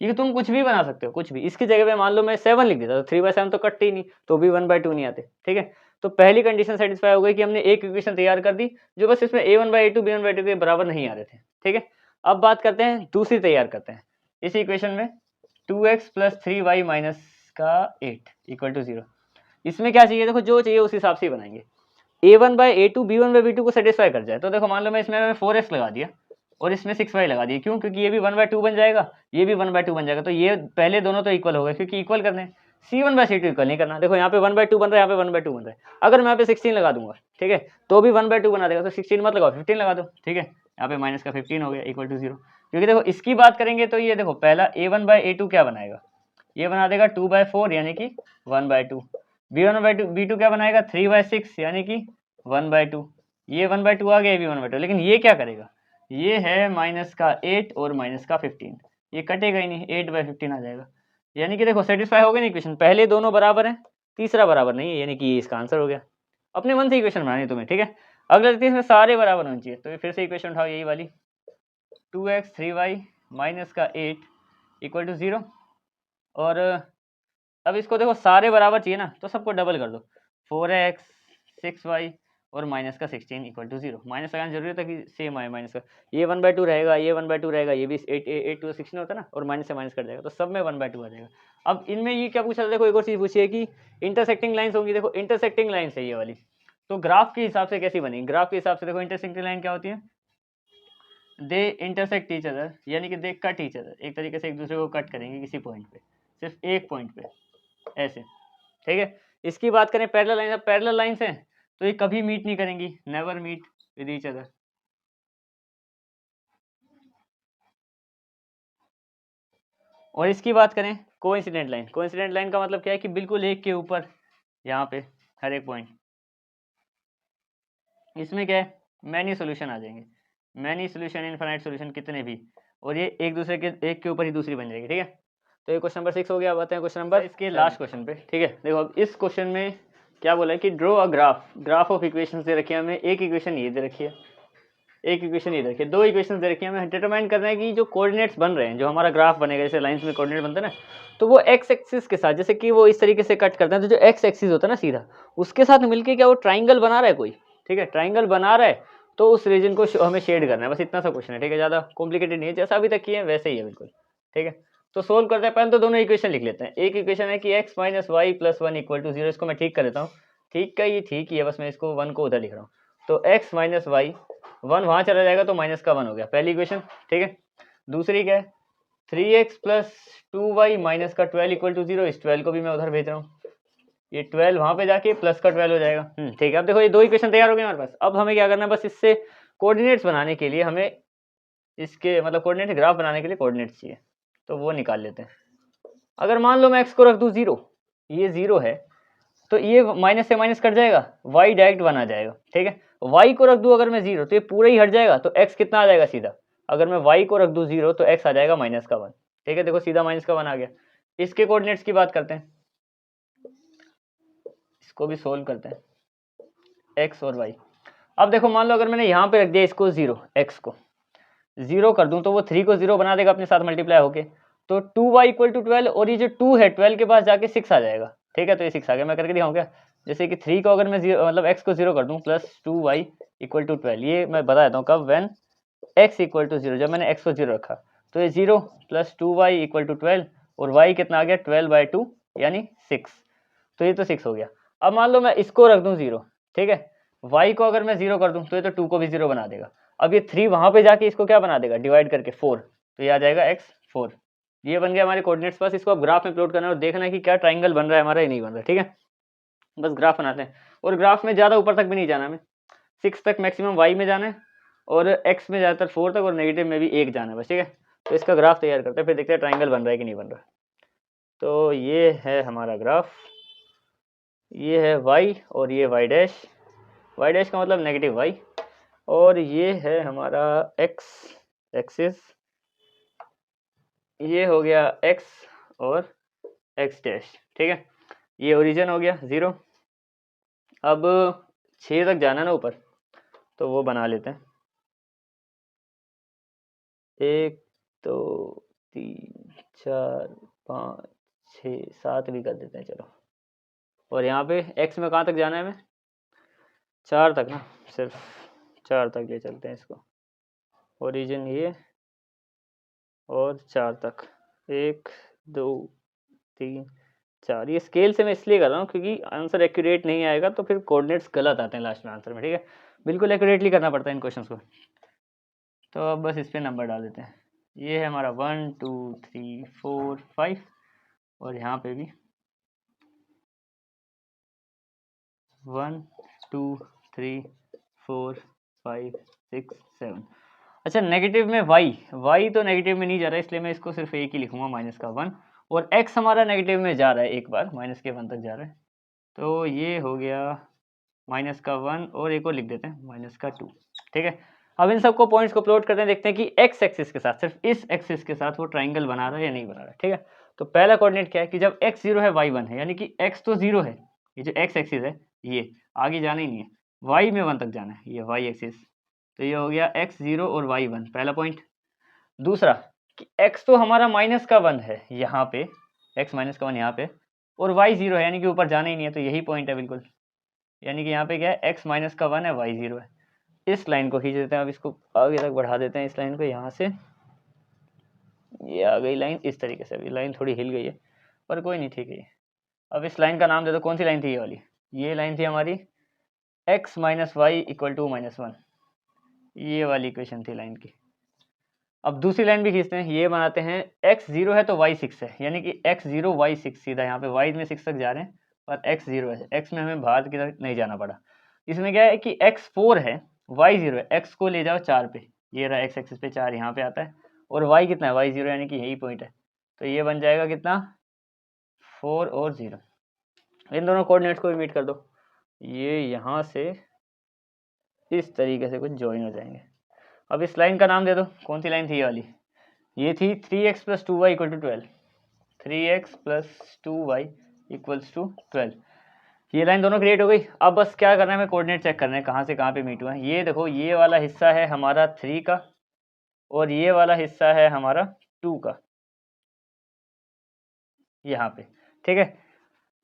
ये तुम कुछ भी बना सकते हो, कुछ भी। इसकी जगह पे मान लो मैं 7 लिख देता, तो 3/7 तो कटते ही नहीं, तो भी 1/2 नहीं आते, ठीक है। तो पहली कंडीशन सेटिस्फाई हो गई कि हमने एक इक्वेशन तैयार कर दी जो बस इसमें a1/a2 b1/2 के बराबर नहीं आ रहे थे, ठीक है। अब बात करते हैं दूसरी तैयार करते हैं। इस इक्वेशन में 2x + 3y - का 8 = 0, इसमें क्या चाहिए, देखो जो चाहिए उस हिसाब से ही बनाएंगे। a1/a2 b1/b2 को सेटिस्फाई कर जाए, तो देखो मान लो मैं इसमें 4x लगा दिया और इसमें 6y लगा दिया, क्यों, क्योंकि ये भी 1/2 बन जाएगा, ये भी 1/2 बन जाएगा, तो ये पहले दोनों तो इक्वल हो गए, क्योंकि इक्वल करने हैं। c1/c2 इक्वल नहीं करना, देखो यहाँ पे 1/2 बन रहा है, यहाँ पे 1/2 बन रहा है। अगर मैं यहाँ पे 16 लगा दूंगा, ठीक है, तो भी 1/2 बना देगा, तो 16 मत लगाओ, 15 लगा दो, ठीक है। यहाँ पे माइनस का 15 हो गया = 0, क्योंकि देखो इसकी बात करेंगे तो ये देखो पहला a1/a2 क्या बनाएगा, ये बना देगा 2/4 यानी कि 1/2। b1/b2 क्या बनाएगा 3/6 यानी कि 1/2। ये 1/2 आ गया, ये भी 1/2, लेकिन ये क्या करेगा, ये है -8 और -15, ये कटेगा ही नहीं, 8/15 आ जाएगा। यानी कि देखो सेटिस्फाई हो गई ना इक्वेशन, पहले दोनों बराबर हैं, तीसरा बराबर नहीं है, यानी कि ये इसका आंसर हो गया। अपने मन से इक्वेशन बनानी तुम्हें, ठीक है। अगला देखते हैं इसमें सारे बराबर होने चाहिए, तो ये फिर से इक्वेशन उठाओ, यही वाली 2x 3y - का 8 = 0। और अब इसको देखो सारे बराबर चाहिए ना, तो सबको डबल कर दो, 4x 6y और माइनस का 16 = 0। माइनस लगाने जरूरी था कि सेम आए माइनस का, ये 1/2 रहेगा, ये 1/2 रहेगा, ये भी 8 to 16 होता है ना, और माइनस से माइनस कट जाएगा, तो सब में 1/2 आ जाएगा। अब इनमें ये क्या पूछा था, देखो एक और चीज़ पूछी है कि इंटरसेक्टिंग लाइन्स होंगी, देखो इंटरसेक्टिंग लाइन्स है ये वाली, तो ग्राफ के हिसाब से कैसी बनेगी, ग्राफ के हिसाब से देखो इंटरसेक्टिंग लाइन क्या होती है, दे इंटरसेक्ट ईच अदर, यानी कि दे कट ईच अदर, एक तरीके से एक दूसरे को कट करेंगे किसी पॉइंट पे, सिर्फ एक पॉइंट पे, ऐसे, ठीक है। इसकी बात करें पैरेलल लाइन, पैरेलल लाइन्स हैं तो ये कभी मीट नहीं करेंगी, never meet with each other. और इसकी बात करें कोइंसिडेंट लाइन, कोइंसिडेंट लाइन का मतलब क्या है कि बिल्कुल एक के ऊपर यहाँ पे हर एक पॉइंट, इसमें क्या है मैनी सोल्यूशन आ जाएंगे, मैनी सोल्यूशन, इनफाइनाइट सोल्यूशन, कितने भी, और ये एक दूसरे के एक के ऊपर ही दूसरी बन जाएगी, ठीक है। तो ये क्वेश्चन नंबर 6 हो गया। अब आते हैं क्वेश्चन नंबर इसके लास्ट क्वेश्चन पे, ठीक है। देखो अब इस क्वेश्चन में क्या बोला है कि draw a graph of equation दे रखी है हमें, एक इक्वेशन ये दे रखी है, एक इक्वेशन ये दे रखी है, दो इक्वेशन दे रखी है, हमें डिटरमाइन करना है कि जो कोऑर्डिनेट्स बन रहे हैं, जो हमारा ग्राफ बनेगा, जैसे लाइंस में कोऑर्डिनेट बनते हैं ना, तो वो एक्स एक्सिस के साथ, जैसे कि वो इस तरीके से कट करते हैं, तो जो एक्स एक्सिस होता है ना सीधा, उसके साथ मिलके क्या वो ट्राइंगल बना रहा है कोई, ठीक है, ट्राइंगल बना रहा है, तो उस रीजन को हमें शेड करना है, बस इतना सा क्वेश्चन है, ठीक है, ज़्यादा कॉम्प्लिकेटेड नहीं है, जैसा अभी तक किए वैसे ही है बिल्कुल, ठीक है। तो सोल्व करते हैं, पहले तो दोनों इक्वेशन लिख लेते हैं। एक इक्वेशन है कि x - y + 1 = 0, इसको मैं ठीक कर देता हूँ, ठीक का ये ठीक ही है, बस मैं इसको 1 को उधर लिख रहा हूँ, तो x - y 1 वहाँ चला जाएगा तो माइनस का 1 हो गया, पहली इक्वेशन, ठीक है। दूसरी क्या है 3x + 2y - का 12 = 0, इस 12 को भी मैं उधर भेज रहा हूँ, ये 12 वहाँ पे जाके प्लस का 12 हो जाएगा, ठीक है। अब देखो ये दो इक्वेशन तैयार हो गए हमारे पास। अब हमें क्या करना है, बस इससे कोऑर्डिनेट्स बनाने के लिए हमें इसके मतलब कोऑर्डिनेट ग्राफ बनाने के लिए कोऑर्डिनेट्स चाहिए, तो वो निकाल लेते हैं। अगर मान लो मैं x को रख दूँ 0, ये 0 है, तो ये माइनस से माइनस कट जाएगा, y डायरेक्ट 1 आ जाएगा, ठीक है। y को रख दूँ अगर मैं 0, तो ये पूरा ही हट जाएगा, तो x कितना आ जाएगा सीधा, अगर मैं y को रख दूँ 0 तो x आ जाएगा -1, ठीक है। देखो सीधा -1 आ गया। इसके कोऑर्डिनेट्स की बात करते हैं, इसको भी सोल्व करते हैं, x और y। अब देखो मान लो अगर मैंने यहाँ पे रख दिया इसको 0, x को 0 कर दूँ, तो वो 3 को 0 बना देगा अपने साथ मल्टीप्लाई होके, तो 2y = 12, और ये जो 2 है 12 के पास जाके 6 आ जाएगा, ठीक है। तो ये 6 आ गया, मैं करके दिखाऊँ क्या, जैसे कि 3 को अगर मैं 0 मतलब x को 0 कर दूँ प्लस 2y = 12, ये मैं बता देता हूँ कब, व्हेन x = 0, जब मैंने x को 0 रखा, तो ये 0 प्लस 2y = 12, और y कितना आ गया 12/2 यानी 6, तो ये तो 6 हो गया। अब मान लो मैं इसको रख दूँ 0, ठीक है, y को अगर मैं 0 कर दूँ तो ये तो 2 को भी 0 बना देगा। अब ये 3 वहाँ पे जाके इसको क्या बना देगा, डिवाइड करके 4, तो ये आ जाएगा x 4। ये बन गया हमारे कोऑर्डिनेट्स। पास इसको अब ग्राफ में प्लॉट करना है और देखना है कि क्या ट्राइंगल बन रहा है हमारा या नहीं बन रहा है, ठीक है। बस ग्राफ बनाते हैं, और ग्राफ में ज़्यादा ऊपर तक भी नहीं जाना हमें, 6 तक मैक्सिमम वाई में जाना है, और एक्स में ज़्यादातर 4 तक, और नेगेटिव में भी 1 जाना है बस, ठीक है। तो इसका ग्राफ तैयार करते हैं, फिर देखते हैं ट्राइंगल बन रहा है कि नहीं बन रहा। तो ये है हमारा ग्राफ, ये है वाई और ये वाई डैश का मतलब नेगेटिव वाई, और ये है हमारा एक्स एक्सिस, ये हो गया एक्स और एक्स डैश, ठीक है। ये ओरिजिन हो गया 0। अब 6 तक जाना ना ऊपर, तो वो बना लेते हैं, 1 2 3 4 5 6 7 भी कर देते हैं चलो। और यहाँ पे x में कहाँ तक जाना है हमें, 4 तक ना, सिर्फ 4 तक ले चलते हैं इसको, ओरिजिन ये और 4 तक, 1 2 3 4। ये स्केल से मैं इसलिए कर रहा हूँ क्योंकि आंसर एक्यूरेट नहीं आएगा तो फिर कोऑर्डिनेट्स गलत आते हैं लास्ट में आंसर में, ठीक है। बिल्कुल एक्यूरेटली करना पड़ता है इन क्वेश्चंस को। तो अब बस इस पर नंबर डाल देते हैं, ये है हमारा 1 2 3 4 5, और यहाँ पे भी 1 2 3 4 5 6 7। अच्छा, नेगेटिव में y तो नेगेटिव में नहीं जा रहा है, इसलिए मैं इसको सिर्फ एक ही लिखूंगा -1, और x हमारा नेगेटिव में जा रहा है एक बार, -1 तक जा रहा है, तो ये हो गया -1, और एक और लिख देते हैं -2, ठीक है। अब इन सबको पॉइंट्स को प्लॉट करते हैं, देखते हैं कि x एक्सिस के साथ, सिर्फ इस एक्सिस के साथ वो ट्राइंगल बना रहा है या नहीं बना रहा है, ठीक है। तो पहला कोऑर्डिनेट क्या है कि जब x 0 है y 1 है, यानी कि x तो 0 है, ये जो x एक्सिस है ये आगे जाना ही नहीं है, y में 1 तक जाना है, ये y एक्सिस, तो ये हो गया x 0 और y 1, पहला पॉइंट। दूसरा कि x तो हमारा -1 है यहाँ पे, x -1 यहाँ पे, और y 0 है, यानी कि ऊपर जाना ही नहीं है, तो यही पॉइंट है बिल्कुल, यानी कि यहाँ पे क्या है, x -1 है, y 0 है। इस लाइन को खींच देते हैं, अब इसको आगे तक बढ़ा देते हैं, इस लाइन को यहाँ से, ये आ गई लाइन इस तरीके से। अभी लाइन थोड़ी हिल गई है पर कोई नहीं, ठीक है। अब इस लाइन का नाम दे दो, कौन सी लाइन थी ये वाली, ये लाइन थी हमारी x - y = -1, ये वाली इक्वेशन थी लाइन की। अब दूसरी लाइन भी खींचते हैं, ये बनाते हैं, x 0 है तो y 6 है, यानी कि x 0 y 6, सीधा यहाँ पे y में 6 तक जा रहे हैं, और x 0 है, x में हमें बाहर की तरफ नहीं जाना पड़ा। इसमें क्या है कि x 4 है, y 0 है, x को ले जाओ 4 पे, ये रहा x एक्सिस पे 4 यहाँ पे आता है, और y कितना है, y 0, यानी कि यही पॉइंट है, तो ये बन जाएगा कितना, 4 और 0। इन दोनों कोऑर्डिनेट्स को भी मीट कर दो, ये यहाँ से इस तरीके से कुछ ज्वाइन हो जाएंगे। अब इस लाइन का नाम दे दो, कौन सी लाइन थी ये वाली, ये थी 3x + 2y = 12, 3x + 2y = 12। ये लाइन दोनों क्रिएट हो गई। अब बस क्या करना है, हमें कोऑर्डिनेट चेक करना है कहाँ से कहाँ पे मीट हुआ है। ये देखो, ये वाला हिस्सा है हमारा 3 का, और ये वाला हिस्सा है हमारा 2 का, यहाँ पे, ठीक है।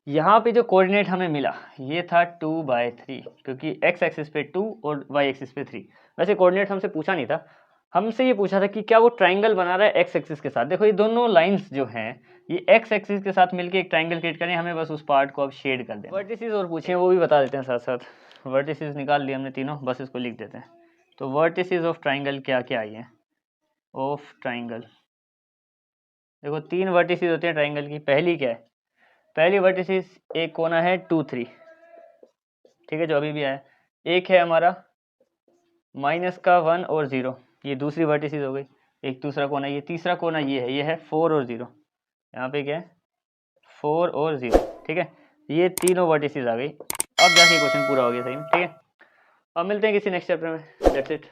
यहाँ पे जो कोऑर्डिनेट हमें मिला ये था 2/3, क्योंकि x एक्सिस पे 2 और y एक्सिस पे 3। वैसे कोऑर्डिनेट हमसे पूछा नहीं था, हमसे ये पूछा था कि क्या वो ट्राइंगल बना रहा है x एक्सिस के साथ। देखो ये दोनों लाइंस जो हैं ये x एक्सिस के साथ मिलके एक ट्राइंगल क्रिएट करें, हमें बस उस पार्ट को अब शेड कर दें। वर्टिसेस और पूछे वो भी बता देते हैं साथ साथ। वर्टिसेस निकाल लिए हमने तीनों, बस इसको लिख देते हैं। तो वर्टिसेस ऑफ ट्राइंगल क्या क्या आई है, ऑफ ट्राइंगल, देखो 3 वर्टिसेस होते हैं ट्राइंगल की। पहली क्या है, पहली वर्टिसेस एक कोना है 2 3, ठीक है, जो अभी भी आया। एक है हमारा -1 और 0, ये दूसरी वर्टिसेस हो गई। एक दूसरा कोना, ये तीसरा कोना ये है 4 और 0, यहाँ पे क्या है 4 और 0, ठीक है। ये तीनों वर्टिसेस आ गई। अब जाके क्वेश्चन पूरा हो गया सही में, ठीक है। अब मिलते हैं किसी नेक्स्ट चैप्टर में, दैट्स इट।